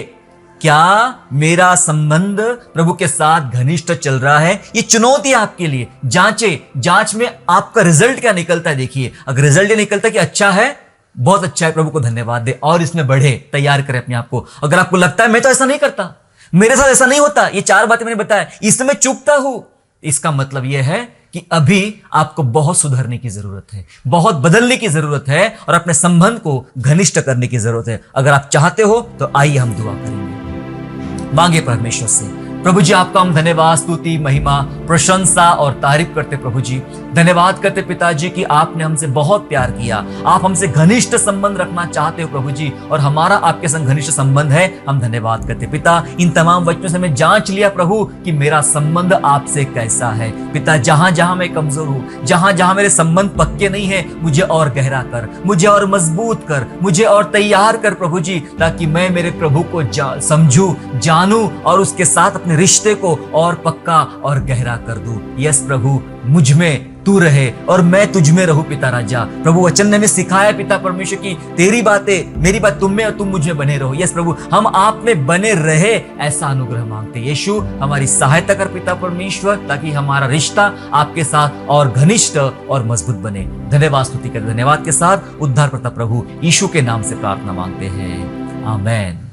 Speaker 1: क्या मेरा संबंध प्रभु के साथ घनिष्ठ चल रहा है? ये चुनौती है आपके लिए। जांचे, जांच में आपका रिजल्ट क्या निकलता है देखिए। अगर रिजल्ट ये निकलता है कि अच्छा है, बहुत अच्छा है, प्रभु को धन्यवाद दे और इसमें बढ़े, तैयार करें अपने आप को। अगर आपको लगता है मैं तो ऐसा नहीं करता, मेरे साथ ऐसा नहीं होता, ये 4 बातें मैंने बताया, इसमें चूकता हूं, इसका मतलब यह है कि अभी आपको बहुत सुधरने की जरूरत है, बहुत बदलने की जरूरत है और अपने संबंध को घनिष्ठ करने की जरूरत है। अगर आप चाहते हो तो आइए हम दुआ करेंगे, मांगे परमेश्वर से। प्रभु जी, आपका हम धन्यवाद, स्तुति, महिमा, प्रशंसा और तारीफ करते। प्रभु जी, धन्यवाद करते पिताजी कि आपने हमसे बहुत प्यार किया, आप हमसे घनिष्ठ संबंध रखना चाहते हो प्रभु जी, और हमारा आपके संग घनिष्ठ संबंध है। हम धन्यवाद करते पिता। इन तमाम वचनों से मैं जांच लिया प्रभु कि मेरा संबंध आपसे कैसा है। पिता, जहां जहां मैं कमजोर हूं, जहां जहां मेरे संबंध पक्के नहीं है, मुझे और गहरा कर, मुझे और मजबूत कर, मुझे और तैयार कर प्रभु जी, ताकि मैं मेरे प्रभु को समझूं, जानूं और उसके साथ अपने रिश्ते को और पक्का और गहरा कर दूं। यस प्रभु, मुझ में तू रहे और मैं तुझ में रहूं पिता राजा। प्रभु, वचन ने हमें सिखाया पिता परमेश्वर की तेरी बातें, मेरी बात तुम में और तुम मुझ में बने रहो। यस प्रभु, हम आप में बने रहे, ऐसा अनुग्रह मांगते। यीशु, हमारी सहायता कर पिता परमेश्वर, ताकि हमारा रिश्ता आपके साथ और घनिष्ठ और मजबूत बने। धन्यवाद, स्तुति कर, धन्यवाद के साथ उद्धार करता प्रभु यीशु के नाम से प्रार्थना मांगते हैं, आमेन।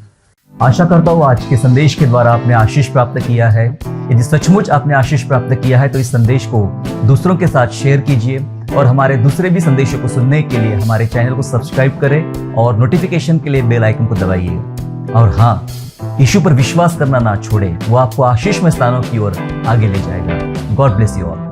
Speaker 1: आशा करता हूँ आज के संदेश के द्वारा आपने आशीष प्राप्त किया है। यदि सचमुच आपने आशीष प्राप्त किया है तो इस संदेश को दूसरों के साथ शेयर कीजिए और हमारे दूसरे भी संदेशों को सुनने के लिए हमारे चैनल को सब्सक्राइब करें और नोटिफिकेशन के लिए बेल आइकन को दबाइए। और हाँ, यीशु पर विश्वास करना ना छोड़ें, वो आपको आशीषमय स्थानों की ओर आगे ले जाएगा। God bless you all.